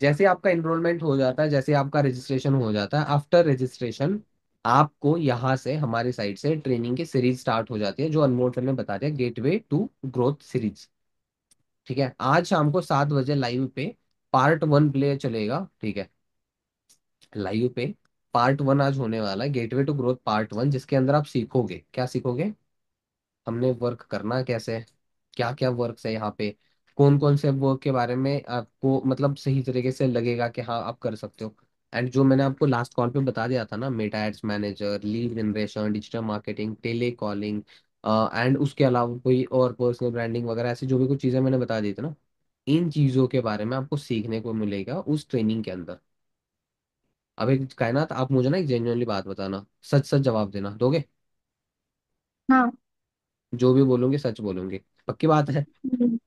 S1: जैसे आपका इनरोलमेंट हो जाता है, जैसे आपका रजिस्ट्रेशन हो जाता है, आफ्टर रजिस्ट्रेशन आपको यहाँ से हमारी साइड से ट्रेनिंग की सीरीज स्टार्ट हो जाती है, जो अनमोल सर ने बता दिया, गेटवे टू ग्रोथ सीरीज, ठीक है। आज शाम को 7 बजे लाइव पे पार्ट 1 प्ले चलेगा, ठीक है, लाइव पे पार्ट 1 आज होने वाला है, गेटवे टू ग्रोथ पार्ट 1, जिसके अंदर आप सीखोगे, क्या सीखोगे? हमने वर्क करना कैसे है, क्या क्या वर्क्स है यहाँ पे, कौन कौन से वर्क के बारे में आपको मतलब सही तरीके से लगेगा कि हाँ आप कर सकते हो। एंड जो मैंने आपको लास्ट कॉल पे बता दिया था ना, Meta ads manager, lead generation, digital marketing, tele calling, and उसके अलावा कोई और पर्सनल ब्रांडिंग वगैरह, ऐसी जो भी कुछ चीज़ें मैंने बता दी थी ना, इन चीज़ों के बारे में आपको सीखने को मिलेगा उस ट्रेनिंग के अंदर। अब एक कायनात आप मुझे ना एक जेन्युइनली बात बताना, सच सच जवाब देना, दोगे?
S2: हाँ।
S1: जो भी बोलूंगी सच बोलूंगी, पक्की बात है?
S2: हम्म,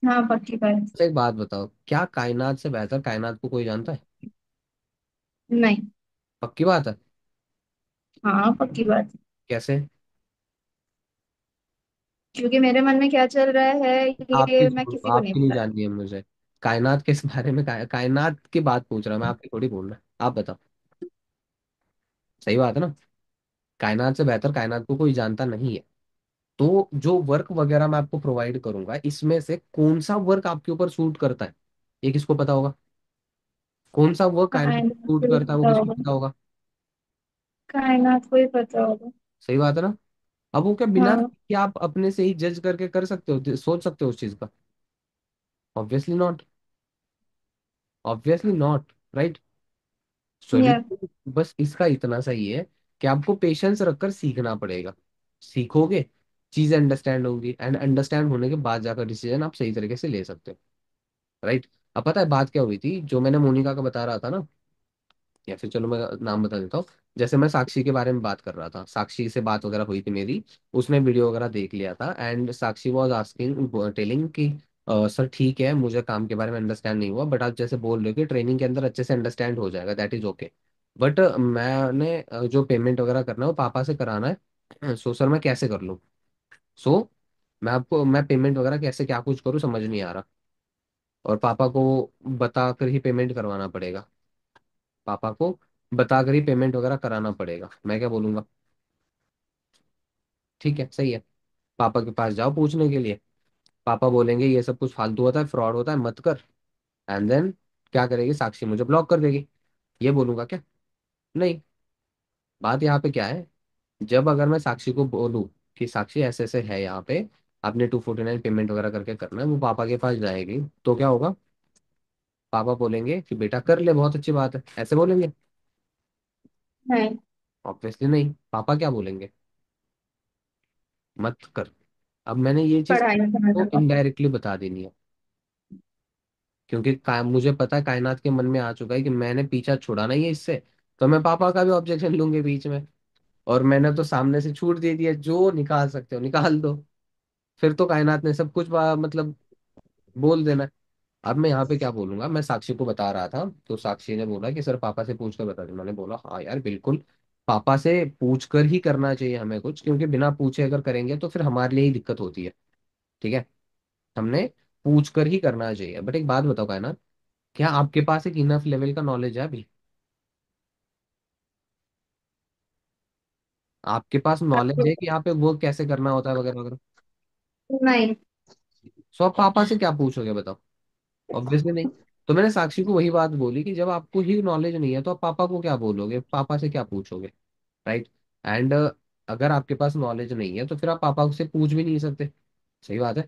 S2: हाँ, पक्की बात।
S1: अच्छा एक बात बताओ, क्या कायनात से बेहतर कायनात को कोई जानता है?
S2: नहीं।
S1: पक्की बात है?
S2: हाँ, पक्की बात।
S1: कैसे?
S2: क्योंकि मेरे मन में क्या चल रहा है
S1: आपकी
S2: ये मैं
S1: छोड़ो,
S2: किसी को नहीं
S1: आपकी नहीं
S2: बता।
S1: जाननी है मुझे, कायनात के इस बारे में, कायनात की बात पूछ रहा हूं मैं, आपकी थोड़ी बोल रहा, आप बताओ। सही बात है ना, कायनात से बेहतर कायनात को कोई जानता नहीं है। तो जो वर्क वगैरह मैं आपको प्रोवाइड करूंगा, इसमें से कौन सा वर्क आपके ऊपर सूट करता है, ये किसको पता होगा? कौन सा वर्क कायनात
S2: कायनात
S1: को सूट
S2: को ही
S1: करता है वो
S2: पता
S1: किसको
S2: होगा।
S1: पता होगा?
S2: कायनात को ही पता होगा।
S1: सही बात है ना। अब वो क्या बिना,
S2: हाँ।
S1: क्या आप अपने से ही जज करके कर सकते हो, सोच सकते हो उस चीज का? Obviously not, obviously not, right.
S2: या।
S1: सॉल्यूशन बस इसका इतना सही है कि आपको पेशेंस रखकर सीखना पड़ेगा, सीखोगे चीजें अंडरस्टैंड होंगी, एंड अंडरस्टैंड होने के बाद जाकर डिसीजन आप सही तरीके से ले सकते हो, राइट। अब पता है बात क्या हुई थी, जो मैंने मोनिका का बता रहा था ना, या फिर चलो मैं नाम बता देता हूँ। जैसे मैं साक्षी के बारे में बात कर रहा था, साक्षी से बात वगैरह हुई थी मेरी, उसने वीडियो वगैरह देख लिया था, and Sakshi was asking telling कि सर ठीक है, मुझे काम के बारे में अंडरस्टैंड नहीं हुआ, बट आप जैसे बोल रहे हो कि ट्रेनिंग के अंदर अच्छे से अंडरस्टैंड हो जाएगा, दैट इज ओके। बट मैंने जो पेमेंट वगैरह करना है वो पापा से कराना है। सो सर मैं कैसे कर लूँ? सो मैं पेमेंट वगैरह कैसे क्या कुछ करूँ समझ नहीं आ रहा, और पापा को बता कर ही पेमेंट करवाना पड़ेगा, पापा को बताकर ही पेमेंट वगैरह कराना पड़ेगा, मैं क्या बोलूंगा? ठीक है, सही है। पापा के पास जाओ पूछने के लिए, पापा बोलेंगे ये सब कुछ फालतू होता है, फ्रॉड होता है, मत कर। एंड देन क्या करेगी साक्षी? मुझे ब्लॉक कर देगी। ये बोलूंगा क्या? नहीं। बात यहाँ पे क्या है, जब अगर मैं साक्षी को बोलूँ कि साक्षी ऐसे ऐसे है यहाँ पे, आपने 249 पेमेंट वगैरह करके करना है, वो पापा के पास जाएगी, तो क्या होगा? पापा बोलेंगे कि बेटा कर ले, बहुत अच्छी बात है, ऐसे बोलेंगे?
S2: नहीं।
S1: ऑब्वियसली नहीं, पापा क्या बोलेंगे? मत कर। अब मैंने ये चीज
S2: पढ़ाई में ध्यान
S1: तो
S2: रखो।
S1: इनडायरेक्टली बता देनी है, क्योंकि मुझे पता है, कायनात के मन में आ चुका है कि मैंने पीछा छुड़ाना ही है इससे, तो मैं पापा का भी ऑब्जेक्शन लूंगी बीच में। और मैंने तो सामने से छूट दे दिया, जो निकाल सकते हो निकाल दो। फिर तो कायनात ने सब कुछ मतलब बोल देना है। अब मैं यहाँ पे क्या बोलूंगा, मैं साक्षी को बता रहा था, तो साक्षी ने बोला कि सर पापा से पूछ कर बता दें। मैंने बोला हाँ यार बिल्कुल, पापा से पूछ कर ही करना चाहिए हमें कुछ, क्योंकि बिना पूछे अगर करेंगे तो फिर हमारे लिए ही दिक्कत होती है। ठीक है, हमने पूछ कर ही करना चाहिए। बट एक बात बताओ कायनात, क्या आपके पास एक इनफ लेवल का नॉलेज है अभी? आपके पास नॉलेज
S2: आपको
S1: है कि यहाँ पे वर्क कैसे करना होता है वगैरह वगैरह?
S2: नहीं।
S1: सो आप पापा से क्या पूछोगे बताओ? ऑब्वियसली नहीं। तो मैंने साक्षी को वही बात बोली कि जब आपको ही नॉलेज नहीं है तो आप पापा को क्या बोलोगे, पापा से क्या पूछोगे? राइट। एंड अगर आपके पास नॉलेज नहीं है तो फिर आप पापा से पूछ भी नहीं सकते। सही बात है।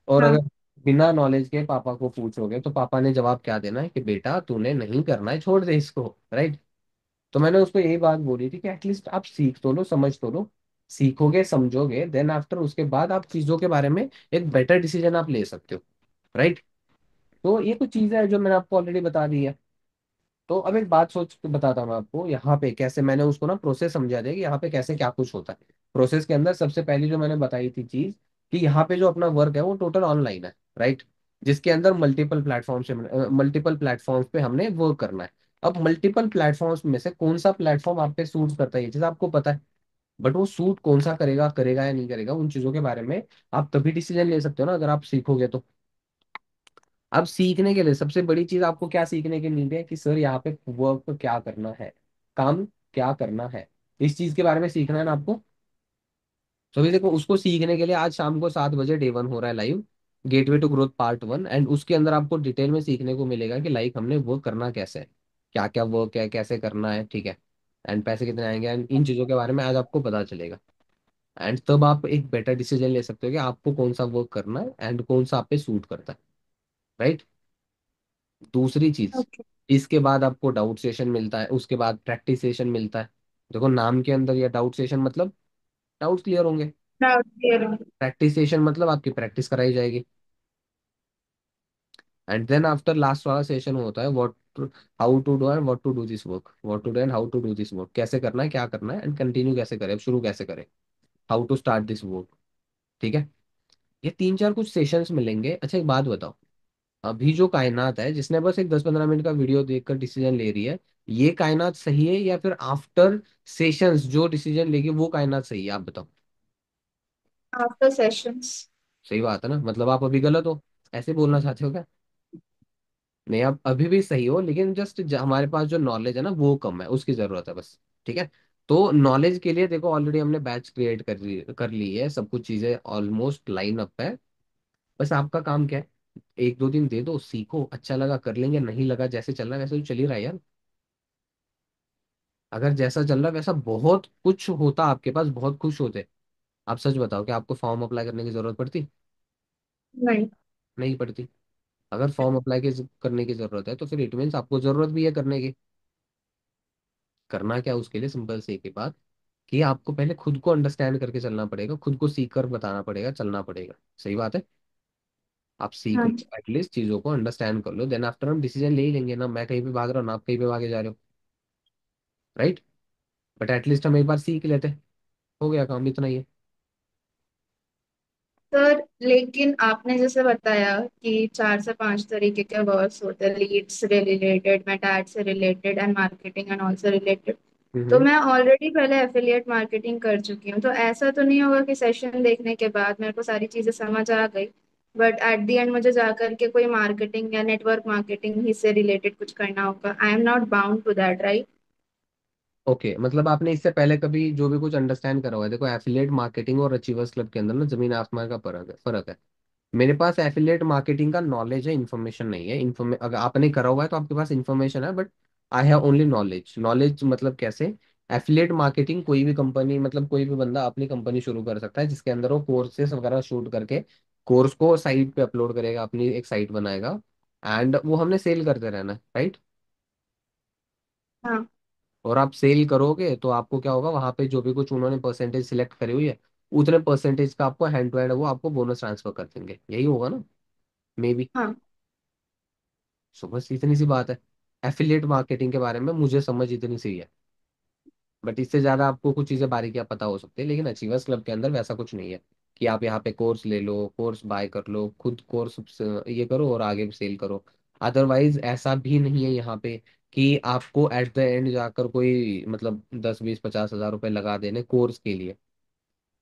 S1: और अगर
S2: हाँ।
S1: बिना नॉलेज के पापा को पूछोगे तो पापा ने जवाब क्या देना है कि बेटा तूने नहीं करना है, छोड़ दे इसको। राइट। तो मैंने उसको यही बात बोली थी कि एटलीस्ट आप सीख तो लो, समझ तो लो। सीखोगे समझोगे, देन आफ्टर उसके बाद आप चीजों के बारे में एक बेटर डिसीजन आप ले सकते हो। राइट। तो ये कुछ चीजें हैं जो मैंने आपको ऑलरेडी बता दी है। तो अब एक बात सोच के बताता हूँ मैं आपको, यहाँ पे कैसे मैंने उसको ना प्रोसेस समझा दिया कि यहाँ पे कैसे क्या कुछ होता है। प्रोसेस के अंदर सबसे पहली जो मैंने बताई थी चीज, कि यहाँ पे जो अपना वर्क है वो टोटल ऑनलाइन है। राइट। जिसके अंदर मल्टीपल प्लेटफॉर्म्स पे हमने वर्क करना है। अब मल्टीपल प्लेटफॉर्म्स में से कौन सा प्लेटफॉर्म आप पे सूट करता है ये चीज आपको पता है। बट वो सूट कौन सा करेगा, करेगा या नहीं करेगा, उन चीजों के बारे में आप तभी डिसीजन ले सकते हो ना, अगर आप सीखोगे तो। अब सीखने के लिए सबसे बड़ी चीज आपको क्या सीखने की नीड है कि सर यहाँ पे वर्क क्या करना है, काम क्या करना है, इस चीज के बारे में सीखना है ना आपको। तो अभी देखो, उसको सीखने के लिए आज शाम को 7 बजे डे 1 हो रहा है live, gateway to growth part 1, and उसके अंदर आपको डिटेल में सीखने को मिलेगा कि लाइक हमने वर्क करना कैसे है, क्या क्या वर्क है, कैसे करना है। ठीक है। एंड पैसे कितने आएंगे, एंड इन चीजों के बारे में आज आपको पता चलेगा। एंड तब आप एक बेटर डिसीजन ले सकते हो कि आपको कौन सा वर्क करना है एंड कौन सा आप पे सूट करता है। राइट। दूसरी चीज,
S2: ओके।
S1: इसके बाद आपको डाउट सेशन मिलता है, उसके बाद प्रैक्टिस सेशन मिलता है। देखो नाम के अंदर या डाउट सेशन मतलब डाउट क्लियर होंगे,
S2: डाउट क्लियर हो।
S1: प्रैक्टिस सेशन मतलब आपकी प्रैक्टिस कराई जाएगी। एंड देन आफ्टर लास्ट वाला सेशन होता है what, how to do and what to do this work, what to do and how to do this work, कैसे करना है, क्या करना है, एंड कंटिन्यू कैसे करें, अब शुरू कैसे करें, how to start this work. ठीक है। ये 3 4 कुछ सेशंस मिलेंगे। अच्छा एक बात बताओ, अभी जो कायनात है जिसने बस एक 10 15 मिनट का वीडियो देखकर डिसीजन ले रही है, ये कायनात सही है या फिर आफ्टर सेशंस जो डिसीजन लेगी वो कायनात सही है, आप बताओ।
S2: After sessions.
S1: सही बात है ना, मतलब आप अभी गलत हो, ऐसे बोलना चाहते हो क्या? नहीं, आप अभी भी सही हो, लेकिन जस्ट हमारे पास जो नॉलेज है ना वो कम है, उसकी जरूरत है बस। ठीक है। तो नॉलेज के लिए देखो ऑलरेडी हमने बैच क्रिएट कर ली है, सब कुछ चीजें ऑलमोस्ट लाइन अप है। बस आपका काम क्या है, 1 2 दिन दे दो, सीखो, अच्छा लगा कर लेंगे, नहीं लगा जैसे चल रहा है वैसे तो चल ही रहा है यार। अगर जैसा चल रहा है वैसा बहुत कुछ होता आपके पास, बहुत खुश होते। आप सच बताओ कि आपको फॉर्म अप्लाई करने की जरूरत पड़ती?
S2: नहीं।
S1: नहीं पड़ती। अगर फॉर्म अप्लाई करने की जरूरत है तो फिर इट मीन्स आपको जरूरत भी है करने की। करना क्या उसके लिए, सिंपल से एक ही बात, कि आपको पहले खुद को अंडरस्टैंड करके चलना पड़ेगा, खुद को सीख कर बताना पड़ेगा, चलना पड़ेगा। सही बात है। आप सीख
S2: हाँ
S1: लो, एटलीस्ट चीजों को अंडरस्टैंड कर लो, देन आफ्टर हम डिसीजन ले ही लेंगे ना। मैं कहीं पे भाग रहा हूँ ना, आप कहीं पे भागे जा रहे हो, राइट? बट एटलीस्ट हम एक बार सीख लेते, हो गया काम, इतना ही है।
S2: सर, लेकिन आपने जैसे बताया कि 4 से 5 तरीके के वर्क्स होते हैं, लीड से रिलेटेड, मेटा एड से related and marketing and all से रिलेटेड। तो
S1: हम्म।
S2: मैं ऑलरेडी पहले एफिलिएट मार्केटिंग कर चुकी हूँ, तो ऐसा तो नहीं होगा कि सेशन देखने के बाद मेरे को सारी चीजें समझ आ गई, बट एट द एंड मुझे जाकर के कोई मार्केटिंग या नेटवर्क मार्केटिंग ही से रिलेटेड कुछ करना होगा। I am not bound to that, right?
S1: Okay, मतलब आपने इससे पहले कभी जो भी कुछ अंडरस्टैंड करा हुआ है, देखो एफिलिएट मार्केटिंग और अचीवर्स क्लब के अंदर ना जमीन आसमान का फर्क है। मेरे पास एफिलिएट मार्केटिंग का नॉलेज है, इन्फॉर्मेशन नहीं है। अगर आपने करा हुआ है तो आपके पास इन्फॉर्मेशन है, but I have only knowledge. Knowledge मतलब कैसे? एफिलिएट मार्केटिंग कोई भी कंपनी, मतलब कोई भी बंदा अपनी कंपनी शुरू कर सकता है, जिसके अंदर वो कोर्सेस वगैरह शूट करके कोर्स को साइट पे अपलोड करेगा, अपनी एक साइट बनाएगा, एंड वो हमने सेल करते रहना, राइट?
S2: हाँ।
S1: और आप सेल करोगे तो आपको क्या होगा, वहां पे जो भी कुछ उन्होंने परसेंटेज सिलेक्ट करी हुई है, उतने परसेंटेज का आपको हैंड टू हैंड वो आपको बोनस ट्रांसफर कर देंगे, यही होगा ना, मे बी।
S2: हाँ।
S1: सो बस इतनी सी बात है। एफिलिएट मार्केटिंग के बारे में मुझे समझ इतनी सी है, बट इससे ज्यादा आपको कुछ चीजें बारीकियां पता हो सकती है, लेकिन अचीवर्स क्लब के अंदर वैसा कुछ नहीं है कि आप यहाँ पे कोर्स ले लो, कोर्स बाय कर लो, खुद कोर्स ये करो और आगे सेल करो। अदरवाइज ऐसा भी नहीं है यहाँ पे कि आपको एट द एंड जाकर कोई मतलब 10 20 50 हजार रुपए लगा देने कोर्स के लिए।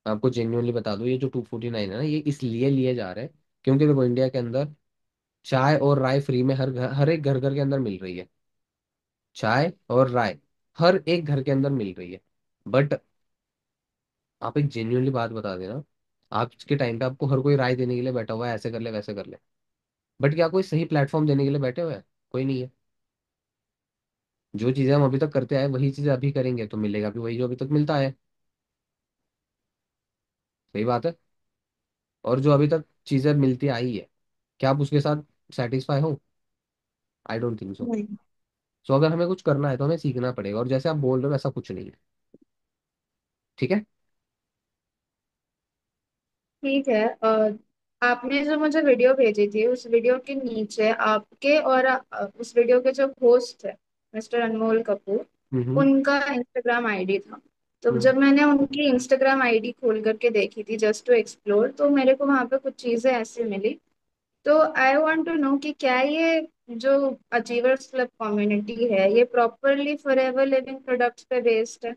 S1: मैं आपको जेन्युइनली बता दूं, ये जो 249 है ना, ये इसलिए लिए जा रहे हैं क्योंकि देखो इंडिया के अंदर चाय और राय फ्री में हर एक घर घर के अंदर मिल रही है। चाय और राय हर एक घर के अंदर मिल रही है। बट आप एक जेन्युइनली बात बता देना, आज के टाइम पे आपको हर कोई राय देने के लिए बैठा हुआ है, ऐसे कर ले वैसे कर ले, बट क्या कोई सही प्लेटफॉर्म देने के लिए बैठे हुए हैं? कोई नहीं है। जो चीजें हम अभी तक करते आए वही चीजें अभी करेंगे तो मिलेगा भी वही जो अभी तक मिलता है। सही बात है। और जो अभी तक चीजें मिलती आई है, क्या आप उसके साथ सेटिस्फाई हो? I don't think so.
S2: नहीं।
S1: सो अगर हमें कुछ करना है तो हमें सीखना पड़ेगा, और जैसे आप बोल रहे हो वैसा कुछ नहीं है। ठीक है।
S2: ठीक है। आपने जो मुझे वीडियो भेजी थी, उस वीडियो के नीचे आपके और उस वीडियो के जो होस्ट है, मिस्टर अनमोल कपूर,
S1: हम्म।
S2: उनका इंस्टाग्राम आईडी था। तो
S1: हम्म।
S2: जब मैंने उनकी इंस्टाग्राम आईडी खोल करके देखी थी जस्ट टू एक्सप्लोर, तो मेरे को वहां पे कुछ चीजें ऐसी मिली। तो आई वांट टू नो कि क्या ये जो अचीवर्स क्लब कम्युनिटी है, ये प्रॉपरली फॉरएवर लिविंग प्रोडक्ट्स पे बेस्ड है?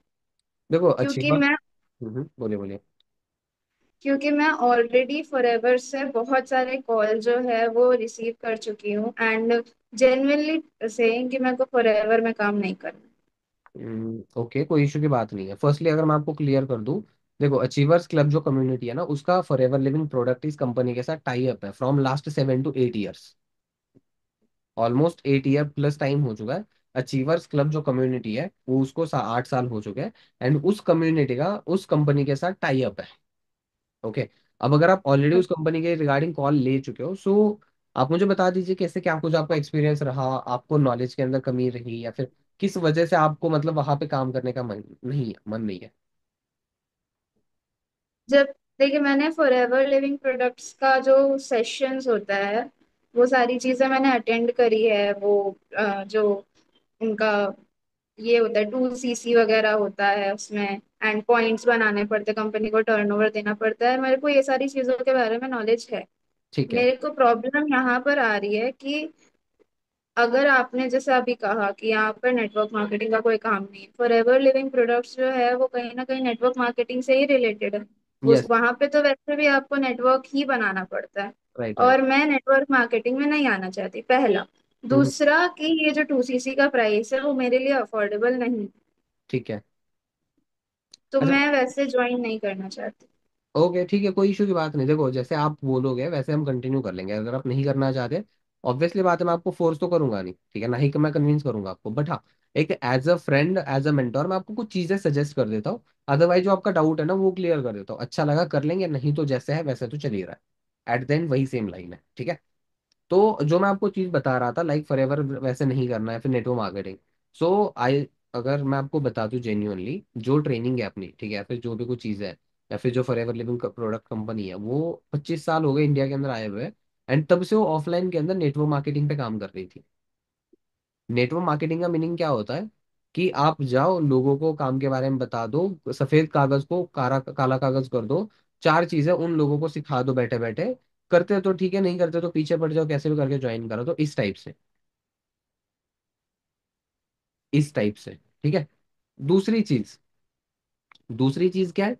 S1: देखो अच्छी
S2: क्योंकि
S1: बात।
S2: मैं
S1: बोलिए बोलिए।
S2: क्योंकि मैं ऑलरेडी फॉरएवर से बहुत सारे कॉल जो है वो रिसीव कर चुकी हूँ, एंड जेन्युइनली सेइंग कि मेरे को फॉरएवर में काम नहीं करना।
S1: ओके, कोई इशू की बात नहीं है। फर्स्टली अगर मैं आपको क्लियर कर दूं, देखो अचीवर्स क्लब जो कम्युनिटी है ना, उसका फॉरएवर लिविंग प्रोडक्ट इस कंपनी के साथ टाई अप है from last 7 to 8 years. Almost 8 year plus time हो चुका है। अचीवर्स क्लब जो कम्युनिटी है वो उसको 8 साल हो चुके हैं, एंड उस कम्युनिटी का उस कंपनी के साथ टाई अप है। ओके। अब अगर आप ऑलरेडी उस कंपनी के रिगार्डिंग कॉल ले चुके हो, सो आप मुझे बता दीजिए कैसे, क्या कुछ आपका एक्सपीरियंस रहा, आपको नॉलेज के अंदर कमी रही, या फिर किस वजह से आपको मतलब वहां पे काम करने का मन नहीं है।
S2: जब देखिए, मैंने फॉरएवर लिविंग प्रोडक्ट्स का जो सेशंस होता है, वो सारी चीजें मैंने अटेंड करी है। वो जो उनका ये होता है 2CC वगैरह होता है उसमें, एंड पॉइंट्स बनाने पड़ते, कंपनी को टर्नओवर देना पड़ता है, मेरे को ये सारी चीजों के बारे में नॉलेज है।
S1: ठीक है।
S2: मेरे को प्रॉब्लम यहाँ पर आ रही है कि अगर आपने जैसे अभी कहा कि यहाँ पर नेटवर्क मार्केटिंग का कोई काम नहीं है, फॉरएवर लिविंग प्रोडक्ट्स जो है वो कहीं ना कहीं नेटवर्क मार्केटिंग से ही रिलेटेड है। उस
S1: यस।
S2: वहां पे तो वैसे भी आपको नेटवर्क ही बनाना पड़ता है,
S1: राइट राइट।
S2: और मैं नेटवर्क मार्केटिंग में नहीं आना चाहती, पहला।
S1: हम्म।
S2: दूसरा कि ये जो 2CC का प्राइस है वो मेरे लिए अफोर्डेबल नहीं,
S1: ठीक है।
S2: तो
S1: अच्छा।
S2: मैं वैसे ज्वाइन नहीं करना चाहती।
S1: ओके ठीक है, कोई इशू की बात नहीं। देखो जैसे आप बोलोगे वैसे हम कंटिन्यू कर लेंगे। अगर आप नहीं करना चाहते, ऑब्वियसली बात है, मैं आपको फोर्स तो करूंगा नहीं, ठीक है ना, ही कि मैं कन्विंस करूंगा आपको, बट हाँ, एक as a friend as a mentor मैं आपको कुछ चीजें सजेस्ट कर देता हूँ। अदरवाइज जो आपका डाउट है ना वो क्लियर कर देता हूँ, अच्छा लगा कर लेंगे, नहीं तो जैसे है वैसे तो चल ही रहा है, एट द एंड वही सेम लाइन है, ठीक है। तो जो मैं आपको चीज बता रहा था, लाइक फॉरएवर वैसे नहीं करना है, फिर नेटवर्क मार्केटिंग। सो आई, अगर मैं आपको बता दूं जेन्युइनली, जो ट्रेनिंग है अपनी, ठीक है, या फिर जो भी कुछ चीज़ है, या फिर जो फॉरएवर लिविंग प्रोडक्ट कंपनी है, वो 25 साल हो गए इंडिया के अंदर आए हुए, एंड तब से वो ऑफलाइन के अंदर नेटवर्क मार्केटिंग पे काम कर रही थी। नेटवर्क मार्केटिंग का मीनिंग क्या होता है कि आप जाओ, लोगों को काम के बारे में बता दो, सफेद कागज को काला कागज कर दो, चार चीजें उन लोगों को सिखा दो बैठे बैठे। करते तो ठीक है, नहीं करते तो पीछे पड़ जाओ, कैसे भी करके ज्वाइन करो। तो इस टाइप से, इस टाइप से, ठीक है। दूसरी चीज, दूसरी चीज क्या है,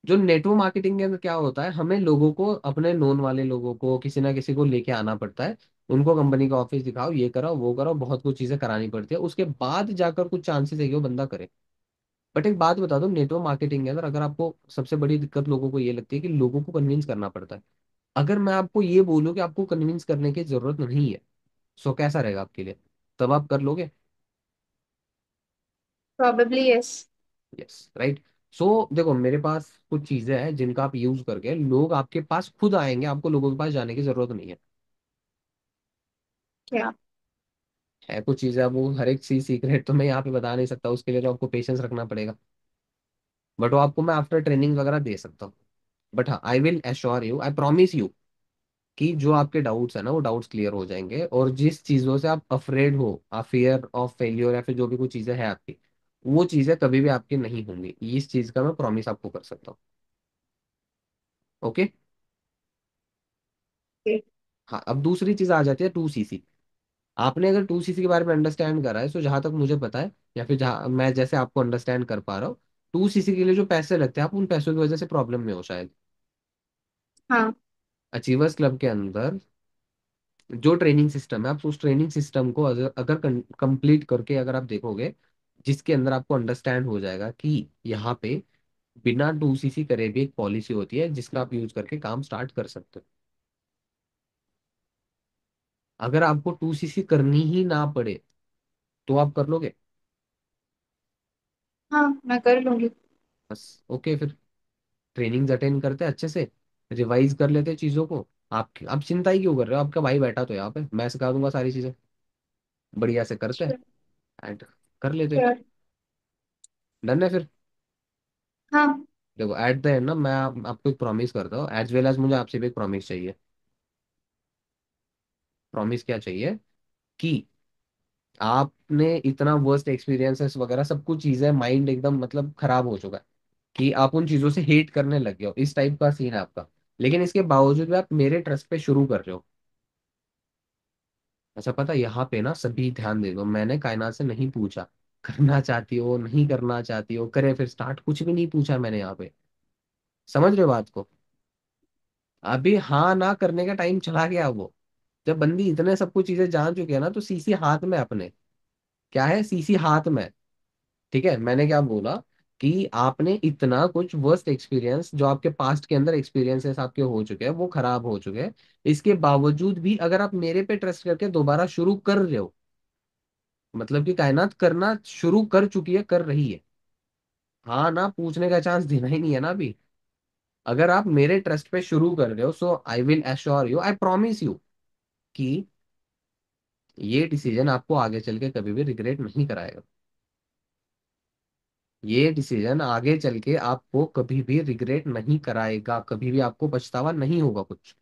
S1: जो नेटवर्क मार्केटिंग के अंदर क्या होता है, हमें लोगों को, अपने नोन वाले लोगों को किसी ना किसी को लेके आना पड़ता है। उनको कंपनी का ऑफिस दिखाओ, ये कराओ वो कराओ, बहुत कुछ चीजें करानी पड़ती है, उसके बाद जाकर कुछ चांसेस है कि वो बंदा करे। बट एक बात बता दो, नेटवर्क मार्केटिंग के अंदर अगर आपको सबसे बड़ी दिक्कत लोगों को ये लगती है कि लोगों को कन्विंस करना पड़ता है। अगर मैं आपको ये बोलूं कि आपको कन्विंस करने की जरूरत नहीं है, सो कैसा रहेगा आपके लिए? तब आप कर लोगे?
S2: Probably yes.
S1: Yes, right. So देखो, मेरे पास कुछ चीजें हैं जिनका आप यूज करके लोग आपके पास खुद आएंगे, आपको लोगों के पास जाने की जरूरत नहीं है।
S2: क्या?
S1: है कुछ चीजें, अब वो हर एक चीज सीक्रेट तो मैं यहाँ पे बता नहीं सकता, उसके लिए तो आपको पेशेंस रखना पड़ेगा। बट वो आपको मैं आफ्टर ट्रेनिंग वगैरह दे सकता हूँ। बट हाँ, आई will assure you, I promise you कि जो आपके डाउट्स है ना, वो डाउट्स क्लियर हो जाएंगे। और जिस चीजों से आप अफ्रेड हो, आप फियर ऑफ फेलियर या फिर जो भी कुछ चीजें हैं आपकी, वो चीजें कभी भी आपकी नहीं होंगी। इस चीज का मैं प्रॉमिस आपको कर सकता हूँ। ओके। हाँ, अब दूसरी चीज आ जाती है 2cc। आपने अगर 2cc के बारे में अंडरस्टैंड करा है, तो जहां तक मुझे पता है, या फिर जहां मैं जैसे आपको अंडरस्टैंड कर पा रहा हूँ, 2cc के लिए जो पैसे लगते हैं, आप उन पैसों की वजह से प्रॉब्लम में हो शायद।
S2: हाँ।
S1: अचीवर्स क्लब के अंदर जो ट्रेनिंग सिस्टम है, आप उस ट्रेनिंग सिस्टम को अगर कंप्लीट करके अगर आप देखोगे, जिसके अंदर आपको अंडरस्टैंड हो जाएगा कि यहाँ पे बिना 2cc करे भी एक पॉलिसी होती है जिसका आप यूज करके काम स्टार्ट कर सकते हो। अगर आपको 2cc करनी ही ना पड़े, तो आप कर लोगे?
S2: हाँ, मैं कर लूंगी।
S1: बस, ओके फिर। ट्रेनिंग्स अटेंड करते हैं अच्छे से, रिवाइज कर लेते हैं चीज़ों को। आप चिंता ही क्यों कर रहे हो? आपका भाई बैठा तो यहाँ पे, मैं सिखा दूंगा सारी चीज़ें। बढ़िया से करते हैं
S2: श्योर।
S1: एंड कर लेते हैं।
S2: श्योर।
S1: डन है फिर।
S2: हाँ।
S1: देखो, एट द एंड ना, मैं आपको एक प्रॉमिस करता हूँ, एज वेल एज मुझे आपसे भी एक प्रॉमिस चाहिए। प्रॉमिस क्या चाहिए? कि आपने इतना वर्स्ट एक्सपीरियंसेस वगैरह सब कुछ चीज़ें, माइंड एकदम मतलब खराब हो चुका है कि आप उन चीज़ों से हेट करने लग गए हो, इस टाइप का सीन है आपका। लेकिन इसके बावजूद भी आप मेरे ट्रस्ट पे शुरू कर रहे हो। अच्छा, पता है, यहाँ पे ना सभी ध्यान दे दो, मैंने कायनात से नहीं पूछा करना चाहती हो नहीं करना चाहती हो, करे फिर स्टार्ट, कुछ भी नहीं पूछा मैंने यहाँ पे। समझ रहे हो बात को? अभी हाँ ना करने का टाइम चला गया वो। जब बंदी इतने सब कुछ चीजें जान चुकी है ना, तो सीसी हाथ में अपने। क्या है? सीसी हाथ में। ठीक है, मैंने क्या बोला कि आपने इतना कुछ वर्स्ट एक्सपीरियंस, जो आपके पास्ट के अंदर एक्सपीरियंसेस आपके हो चुके हैं, वो खराब हो चुके हैं। इसके बावजूद भी अगर आप मेरे पे ट्रस्ट करके दोबारा शुरू कर रहे हो, मतलब कि कायनात करना शुरू कर चुकी है, कर रही है। हाँ ना पूछने का चांस देना ही नहीं है ना अभी। अगर आप मेरे ट्रस्ट पे शुरू कर रहे हो, so I will assure you, I promise you कि ये डिसीजन आपको आगे चल के कभी भी रिग्रेट नहीं कराएगा। ये डिसीजन आगे चल के आपको कभी भी रिग्रेट नहीं कराएगा, कभी भी आपको पछतावा नहीं होगा कुछ।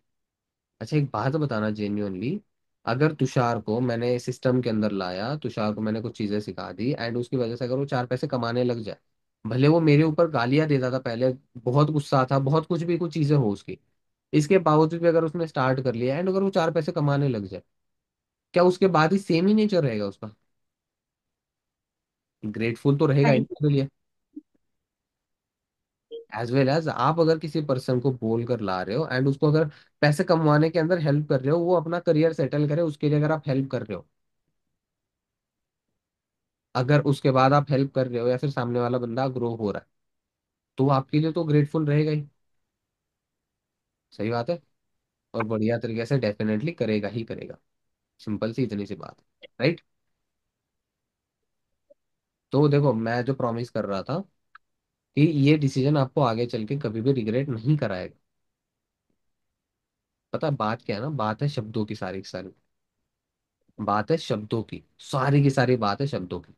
S1: अच्छा, एक बात बताना जेन्युइनली, अगर तुषार को मैंने सिस्टम के अंदर लाया, तुषार को मैंने कुछ चीजें सिखा दी, एंड उसकी वजह से अगर वो चार पैसे कमाने लग जाए, भले वो मेरे ऊपर गालियां देता था पहले, बहुत गुस्सा था, बहुत कुछ भी कुछ चीजें हो उसकी, इसके बावजूद भी अगर उसने स्टार्ट कर लिया एंड अगर वो चार पैसे कमाने लग जाए, क्या उसके बाद ही सेम ही नेचर रहेगा उसका? ग्रेटफुल तो रहेगा ही
S2: नहीं।
S1: मेरे लिए। एज वेल एज आप अगर किसी पर्सन को बोल कर ला रहे हो एंड उसको अगर पैसे कमवाने के अंदर हेल्प कर रहे हो, वो अपना करियर सेटल करे, उसके लिए अगर आप हेल्प कर रहे हो, अगर उसके बाद आप हेल्प कर रहे हो या फिर सामने वाला बंदा ग्रो हो रहा है, तो वो आपके लिए तो ग्रेटफुल रहेगा ही। सही बात है। और बढ़िया तरीके से डेफिनेटली करेगा ही करेगा। सिंपल सी इतनी सी बात। राइट। तो देखो, मैं जो प्रॉमिस कर रहा था कि ये डिसीजन आपको आगे चल के कभी भी रिग्रेट नहीं कराएगा। पता है बात क्या है ना? बात है शब्दों की, सारी की सारी बात है शब्दों की, सारी की सारी बात है शब्दों की।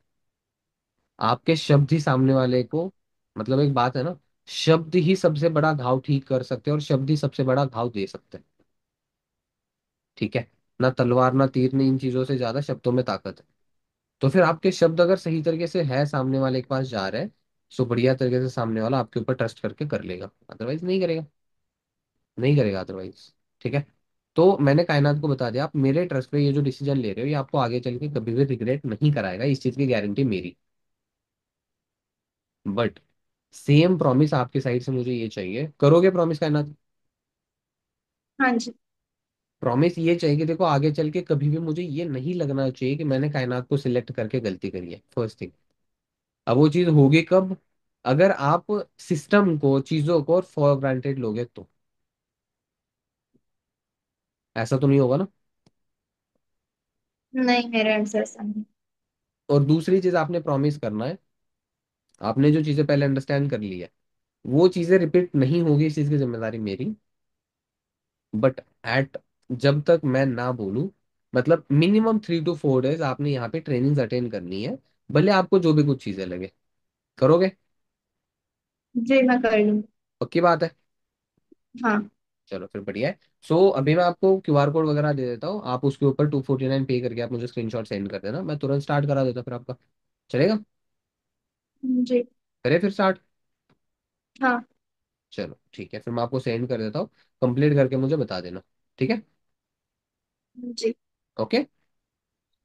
S1: आपके शब्द ही सामने वाले को, मतलब एक बात है ना, शब्द ही सबसे बड़ा घाव ठीक कर सकते हैं और शब्द ही सबसे बड़ा घाव दे सकते हैं। ठीक है। ना तलवार ना तीर ने इन चीजों से ज्यादा शब्दों में ताकत है। तो फिर आपके शब्द अगर सही तरीके से है, सामने वाले के पास जा रहे हैं, सो बढ़िया तरीके से सामने वाला आपके ऊपर ट्रस्ट करके कर लेगा, अदरवाइज नहीं करेगा। नहीं करेगा अदरवाइज। ठीक है। तो मैंने कायनात को बता दिया, आप मेरे ट्रस्ट पे ये जो डिसीजन ले रहे हो, ये आपको आगे चल के कभी भी रिग्रेट नहीं कराएगा, इस चीज की गारंटी मेरी। बट सेम प्रॉमिस आपके साइड से मुझे ये चाहिए, करोगे प्रॉमिस कायनात?
S2: हाँ जी।
S1: प्रॉमिस ये चाहिए कि देखो आगे चल के कभी भी मुझे ये नहीं लगना चाहिए कि मैंने कायनात को सिलेक्ट करके गलती करी है, फर्स्ट थिंग। अब वो चीज होगी कब? अगर आप सिस्टम को, चीजों को फॉर ग्रांटेड लोगे तो। ऐसा तो नहीं होगा ना?
S2: नहीं, मेरे एंड से ऐसा नहीं।
S1: और दूसरी चीज आपने प्रॉमिस करना है, आपने जो चीजें पहले अंडरस्टैंड कर ली है, वो चीजें रिपीट नहीं होगी, इस चीज की जिम्मेदारी मेरी। बट एट, जब तक मैं ना बोलूं, मतलब मिनिमम 3 to 4 डेज आपने यहाँ पे ट्रेनिंग्स अटेंड करनी है, भले आपको जो भी कुछ चीजें लगे। करोगे?
S2: जी, मैं कर लूंगी।
S1: पक्की बात है?
S2: हाँ।
S1: चलो फिर बढ़िया है। सो अभी मैं आपको क्यूआर कोड वगैरह दे देता हूँ, आप उसके ऊपर 249 पे करके आप मुझे स्क्रीनशॉट सेंड कर देना, मैं तुरंत स्टार्ट करा देता फिर आपका। चलेगा?
S2: जी।
S1: करें फिर स्टार्ट?
S2: हाँ।
S1: चलो ठीक है, फिर मैं आपको सेंड कर देता हूँ, कंप्लीट करके मुझे बता देना। ठीक है।
S2: जी।
S1: ओके।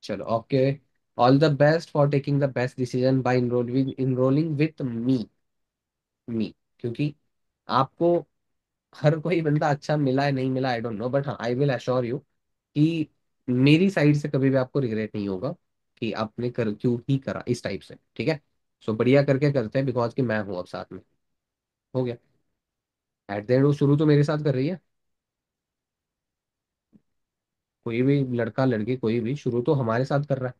S1: चलो okay. All the best for taking the best decision by enrolling with me. क्योंकि आपको हर कोई बंदा अच्छा मिला है नहीं मिला, आई डोंट नो, बट हाँ आई विल अश्योर यू कि मेरी साइड से कभी भी आपको रिग्रेट नहीं होगा कि आपने कर क्यों ही करा इस टाइप से। ठीक है। सो बढ़िया करके करते हैं, बिकॉज कि मैं हूं अब साथ में। हो गया। एट द एंड वो शुरू तो मेरे साथ कर रही है, कोई भी लड़का लड़की कोई भी शुरू तो हमारे साथ कर रहा है।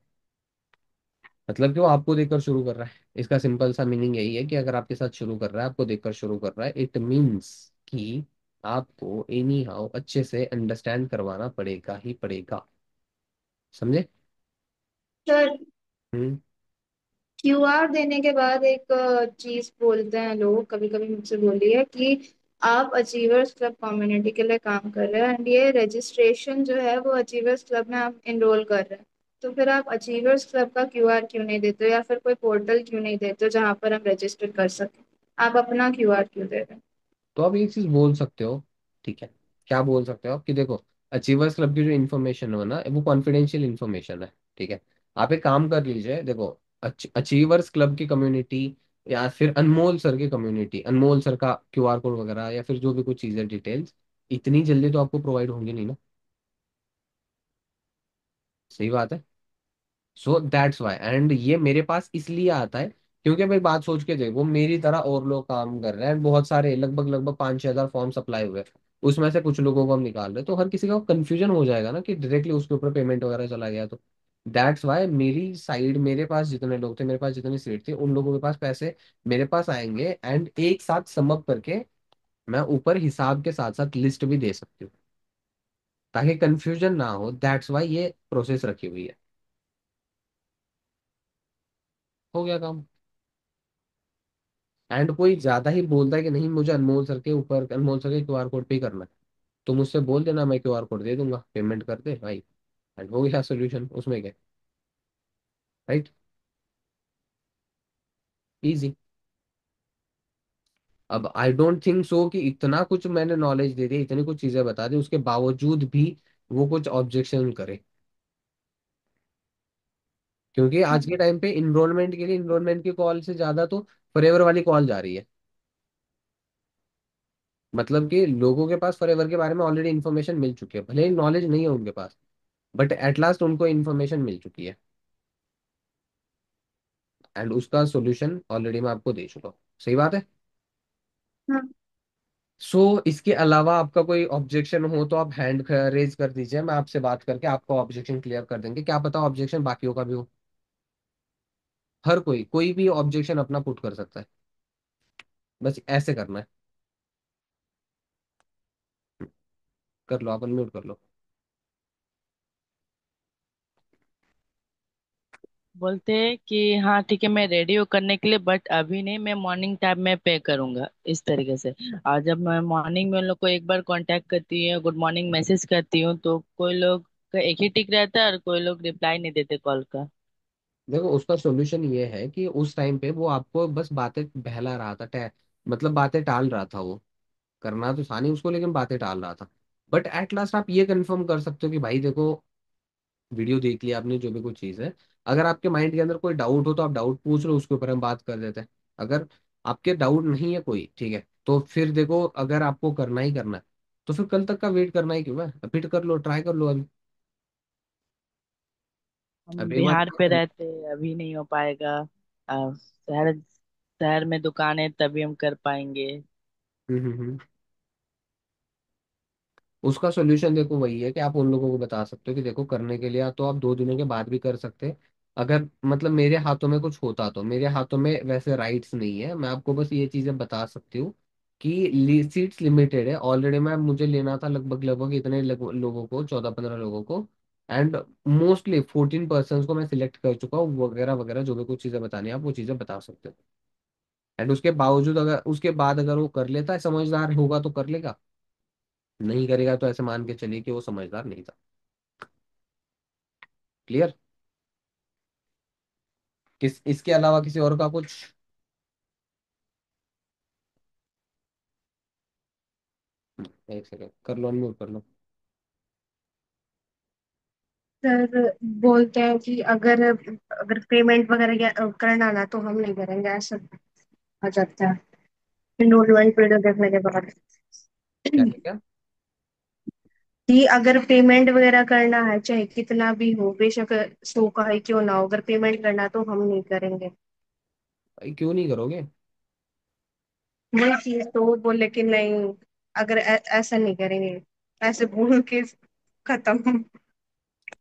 S1: मतलब कि वो आपको देखकर शुरू कर रहा है, इसका सिंपल सा मीनिंग यही है कि अगर आपके साथ शुरू कर रहा है, आपको देखकर शुरू कर रहा है, इट मीन्स कि आपको एनी हाउ अच्छे से अंडरस्टैंड करवाना पड़ेगा ही पड़ेगा। समझे?
S2: सर,
S1: हम्म।
S2: क्यूआर देने के बाद एक चीज बोलते हैं लोग, कभी कभी मुझसे बोली है कि आप अचीवर्स क्लब कम्युनिटी के लिए काम कर रहे हैं, एंड ये रजिस्ट्रेशन जो है वो अचीवर्स क्लब में आप इनरोल कर रहे हैं। तो फिर आप अचीवर्स क्लब का क्यूआर क्यों नहीं देते हो, या फिर कोई पोर्टल क्यों नहीं देते हो जहां पर हम रजिस्टर कर सकें? आप अपना क्यूआर क्यों दे रहे हैं?
S1: तो आप ये चीज बोल सकते हो। ठीक है। क्या बोल सकते हो आप कि देखो, अचीवर्स क्लब की जो इन्फॉर्मेशन है ना, वो कॉन्फिडेंशियल इन्फॉर्मेशन है। ठीक है। आप एक काम कर लीजिए, देखो अचीवर्स क्लब की कम्युनिटी या फिर अनमोल सर की कम्युनिटी, अनमोल सर का क्यूआर कोड वगैरह या फिर जो भी कुछ चीजें डिटेल्स, इतनी जल्दी तो आपको प्रोवाइड होंगी नहीं ना। सही बात है। सो दैट्स वाई, एंड ये मेरे पास इसलिए आता है क्योंकि भाई बात सोच के देखो, मेरी तरह और लोग काम कर रहे हैं, बहुत सारे, लगभग लगभग 5-6 हजार फॉर्म सप्लाई हुए, उसमें से कुछ लोगों को हम निकाल रहे हैं, तो हर किसी का कंफ्यूजन हो जाएगा ना कि डायरेक्टली उसके ऊपर पेमेंट वगैरह चला गया तो। दैट्स वाई मेरी साइड, मेरे पास जितने लोग थे, मेरे पास जितनी सीट थी, उन लोगों के पास पैसे मेरे पास आएंगे, एंड एक साथ सम अप करके मैं ऊपर हिसाब के साथ साथ लिस्ट भी दे सकती हूँ, ताकि कंफ्यूजन ना हो। दैट्स वाई ये प्रोसेस रखी हुई है। हो गया काम। एंड कोई ज्यादा ही बोलता है कि नहीं मुझे अनमोल सर के ऊपर, अनमोल सर के क्यूआर कोड पे करना है, तो मुझसे बोल देना, मैं क्यूआर कोड दे दूंगा, पेमेंट कर दे भाई, एंड हो गया सोल्यूशन, उसमें क्या। राइट। इजी। अब आई डोंट थिंक सो कि इतना कुछ मैंने नॉलेज दे दी, इतनी कुछ चीजें बता दी, उसके बावजूद भी वो कुछ ऑब्जेक्शन करे। क्योंकि आज के टाइम पे इनरोलमेंट के लिए, इनरोलमेंट की कॉल से ज्यादा तो फॉरएवर वाली कॉल जा रही है। मतलब कि लोगों के पास फॉरएवर के बारे में ऑलरेडी इन्फॉर्मेशन मिल चुकी है, भले ही नॉलेज नहीं है उनके पास, बट एट लास्ट उनको इन्फॉर्मेशन मिल चुकी है, एंड उसका सॉल्यूशन ऑलरेडी मैं आपको दे चुका हूँ। सही बात है।
S2: हाँ।
S1: सो इसके अलावा आपका कोई ऑब्जेक्शन हो तो आप हैंड रेज कर दीजिए, मैं आपसे बात करके आपका ऑब्जेक्शन क्लियर कर देंगे, क्या पता ऑब्जेक्शन बाकियों का भी हो। हर कोई कोई भी ऑब्जेक्शन अपना पुट कर सकता है, बस ऐसे करना है। कर लो, आप अनम्यूट कर लो।
S4: बोलते हैं कि हाँ ठीक है, मैं रेडी हूँ करने के लिए, बट अभी नहीं, मैं मॉर्निंग टाइम में पे करूंगा, इस तरीके से। और जब मैं मॉर्निंग में उन लोग को एक बार कांटेक्ट करती हूँ, गुड मॉर्निंग मैसेज करती हूँ, तो कोई लोग का एक ही टिक रहता है और कोई लोग रिप्लाई नहीं देते कॉल का।
S1: देखो उसका सोल्यूशन ये है कि उस टाइम पे वो आपको बस बातें बहला रहा था, मतलब बातें टाल रहा था वो। करना तो था नहीं उसको, लेकिन बातें टाल रहा था। बट एट लास्ट आप ये कंफर्म कर सकते हो कि भाई देखो, वीडियो देख लिया आपने, जो भी कुछ चीज़ है, अगर आपके माइंड के अंदर कोई डाउट हो तो आप डाउट पूछ लो, उसके ऊपर हम बात कर देते हैं। अगर आपके डाउट नहीं है कोई, ठीक है, तो फिर देखो अगर आपको करना ही करना है तो फिर कल तक का वेट करना ही क्यों है, अभी कर लो, ट्राई कर लो अभी।
S4: हम
S1: अब एक बार
S4: बिहार
S1: ट्राई
S4: पे
S1: कर लो।
S4: रहते हैं, अभी नहीं हो पाएगा। शहर शहर में दुकान है, तभी हम कर पाएंगे।
S1: हम्म। उसका सोल्यूशन देखो वही है कि आप उन लोगों को बता सकते हो कि देखो करने के लिए तो आप 2 दिनों के बाद भी कर सकते हैं। अगर मतलब मेरे हाथों में कुछ होता, तो मेरे हाथों में वैसे राइट्स नहीं है, मैं आपको बस ये चीजें बता सकती हूँ कि सीट्स लिमिटेड है ऑलरेडी। मैं मुझे लेना था लगभग लगभग इतने लोगों को, 14-15 लोगों को। एंड मोस्टली 14 पर्सन को मैं सिलेक्ट कर चुका हूँ, वगैरह वगैरह जो भी कुछ चीजें बतानी है आप वो चीजें बता सकते हो। एंड उसके बावजूद अगर उसके बाद अगर वो कर लेता है, समझदार होगा तो कर लेगा, नहीं करेगा तो ऐसे मान के चलिए कि वो समझदार नहीं था। क्लियर? किस इसके अलावा किसी और का कुछ? एक सेकंड, कर लो, अनम्यूट कर लो।
S2: सर बोलते हैं कि अगर अगर पेमेंट वगैरह करना ना तो हम नहीं करेंगे, ऐसा आ जाता है इनरोलमेंट पीरियड देखने के बाद।
S1: क्या क्या क्या?
S2: कि अगर पेमेंट वगैरह करना है चाहे कितना भी हो, बेशक 100 का ही क्यों ना हो, अगर पेमेंट करना है तो हम नहीं करेंगे।
S1: भाई क्यों नहीं करोगे?
S2: वही चीज तो वो बोले कि नहीं, अगर ऐसा नहीं करेंगे, ऐसे बोल के खत्म।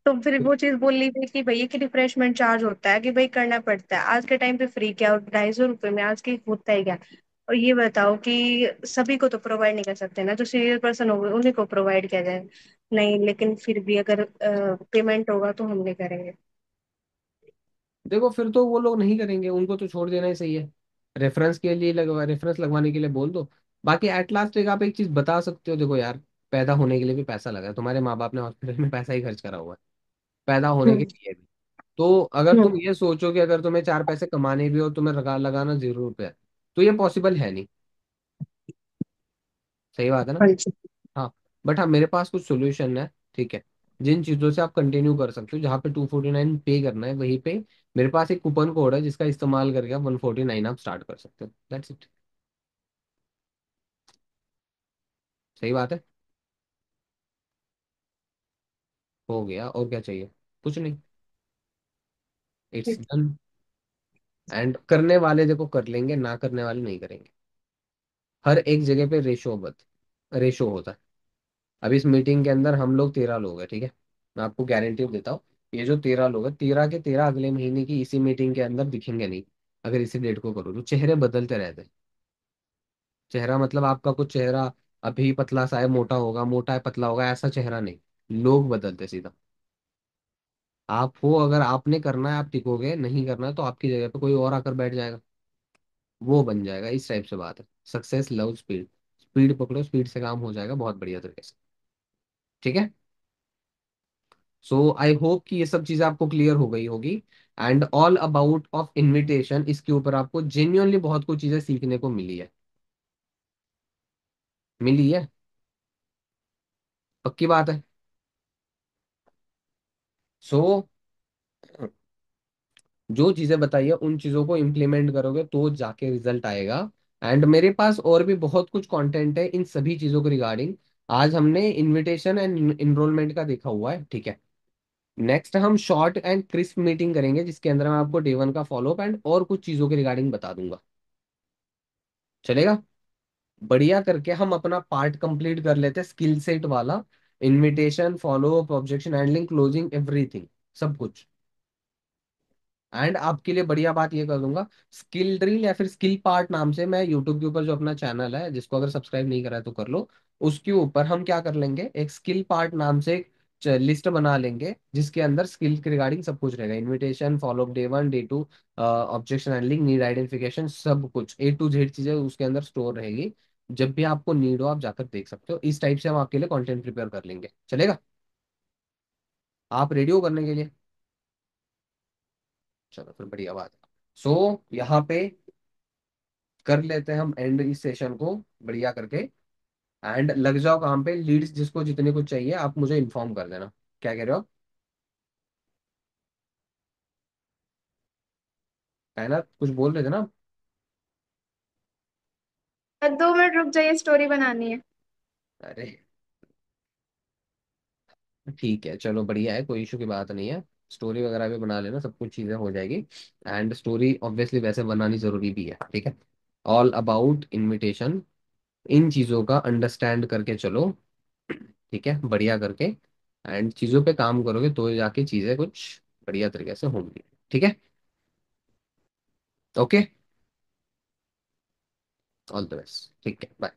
S2: तो फिर वो चीज बोल ली थी कि भैया कि रिफ्रेशमेंट चार्ज होता है, कि भाई करना पड़ता है आज के टाइम पे, फ्री क्या और 250 रुपये में आज के होता है क्या। और ये बताओ कि सभी को तो प्रोवाइड नहीं कर सकते ना, जो सीनियर पर्सन हो गए उन्हीं को प्रोवाइड किया जाए। नहीं, लेकिन फिर भी अगर पेमेंट होगा तो हम नहीं करेंगे।
S1: देखो फिर तो वो लोग नहीं करेंगे, उनको तो छोड़ देना ही सही है। रेफरेंस लगवाने के लिए बोल दो। बाकी एट लास्ट एक आप एक चीज बता सकते हो, देखो यार, पैदा होने के लिए भी पैसा लगा है, तुम्हारे माँ बाप ने हॉस्पिटल में पैसा ही खर्च करा हुआ है पैदा होने के
S2: हम्म।
S1: लिए भी। तो अगर
S2: हम्म।
S1: तुम ये सोचो कि अगर तुम्हें 4 पैसे कमाने भी और तुम्हें लगाना 0 रुपया, तो ये पॉसिबल है नहीं। सही बात है ना?
S2: हाँ जी।
S1: हाँ। बट हाँ, मेरे पास कुछ सोल्यूशन है, ठीक है, जिन चीज़ों से आप कंटिन्यू कर सकते हो, जहाँ पे 249 पे करना है वहीं पे मेरे पास एक कूपन कोड है जिसका इस्तेमाल करके आप 149 आप स्टार्ट कर सकते हो, दैट्स इट। सही बात है। हो गया, और क्या चाहिए? कुछ नहीं, इट्स
S2: ठीक।
S1: डन। एंड करने वाले देखो कर लेंगे, ना करने वाले नहीं करेंगे। हर एक जगह पे रेशो होता है। अब इस मीटिंग के अंदर हम लोग 13 लोग हैं, ठीक है, मैं आपको गारंटी देता हूँ, ये जो 13 लोग हैं, 13 के 13 अगले महीने की इसी मीटिंग के अंदर दिखेंगे नहीं। अगर इसी डेट को करो तो चेहरे बदलते रहते हैं। चेहरा मतलब आपका कुछ चेहरा अभी पतला सा है, मोटा होगा, मोटा है पतला होगा, ऐसा चेहरा नहीं। लोग बदलते सीधा। आप हो, अगर आपने करना है आप टिकोगे, नहीं करना है तो आपकी जगह पे कोई और आकर बैठ जाएगा, वो बन जाएगा, इस टाइप से बात है। Success love speed. स्पीड पकड़ो, स्पीड से काम हो जाएगा बहुत बढ़िया तरीके से। ठीक है। सो आई होप कि ये सब चीजें आपको क्लियर हो गई होगी। And all about of invitation, इसके ऊपर आपको जेन्युइनली बहुत कुछ चीजें सीखने को मिली है। पक्की बात है। सो जो चीजें बताइए उन चीजों को इम्प्लीमेंट करोगे तो जाके रिजल्ट आएगा। एंड मेरे पास और भी बहुत कुछ कंटेंट है इन सभी चीजों के रिगार्डिंग। आज हमने इनविटेशन एंड इनरोलमेंट का देखा हुआ है, ठीक है। नेक्स्ट हम शॉर्ट एंड क्रिस्प मीटिंग करेंगे जिसके अंदर मैं आपको डे 1 का फॉलोअप एंड और कुछ चीजों के रिगार्डिंग बता दूंगा। चलेगा? बढ़िया करके हम अपना पार्ट कंप्लीट कर लेते हैं स्किल सेट वाला। Invitation, follow up, objection handling, closing, everything, सब कुछ। एंड आपके लिए बढ़िया बात ये कर दूंगा, स्किल ड्रिल या फिर स्किल पार्ट नाम से, मैं यूट्यूब के ऊपर जो अपना चैनल है, जिसको अगर सब्सक्राइब नहीं करा है तो कर लो, उसके ऊपर हम क्या कर लेंगे, एक स्किल पार्ट नाम से लिस्ट बना लेंगे जिसके अंदर स्किल के रिगार्डिंग सब कुछ रहेगा, invitation, follow up, day 1 day 2, objection handling, need identification, सब कुछ A to Z चीजें उसके अंदर स्टोर रहेगी। जब भी आपको नीड हो आप जाकर देख सकते हो। इस टाइप से हम आपके लिए कंटेंट प्रिपेयर कर लेंगे, चलेगा? आप रेडी हो करने के लिए? चलो फिर बढ़िया बात है। यहाँ पे कर लेते हैं हम एंड इस सेशन को बढ़िया करके। एंड लग जाओ काम पे, लीड्स जिसको जितने कुछ चाहिए आप मुझे इन्फॉर्म कर देना। क्या कह रहे हो? है ना, कुछ बोल रहे थे ना?
S2: 2 मिनट रुक जाइए, स्टोरी बनानी है।
S1: अरे ठीक है, चलो बढ़िया है, कोई इशू की बात नहीं है। स्टोरी वगैरह भी बना लेना, सब कुछ चीज़ें हो जाएगी। एंड स्टोरी ऑब्वियसली वैसे बनानी ज़रूरी भी है, ठीक है। ऑल अबाउट इनविटेशन, इन चीज़ों का अंडरस्टैंड करके चलो, ठीक है, बढ़िया करके। एंड चीज़ों पे काम करोगे तो जाके चीज़ें कुछ बढ़िया तरीके से होंगी, ठीक है। ओके, ऑल द बेस्ट, ठीक है, बाय।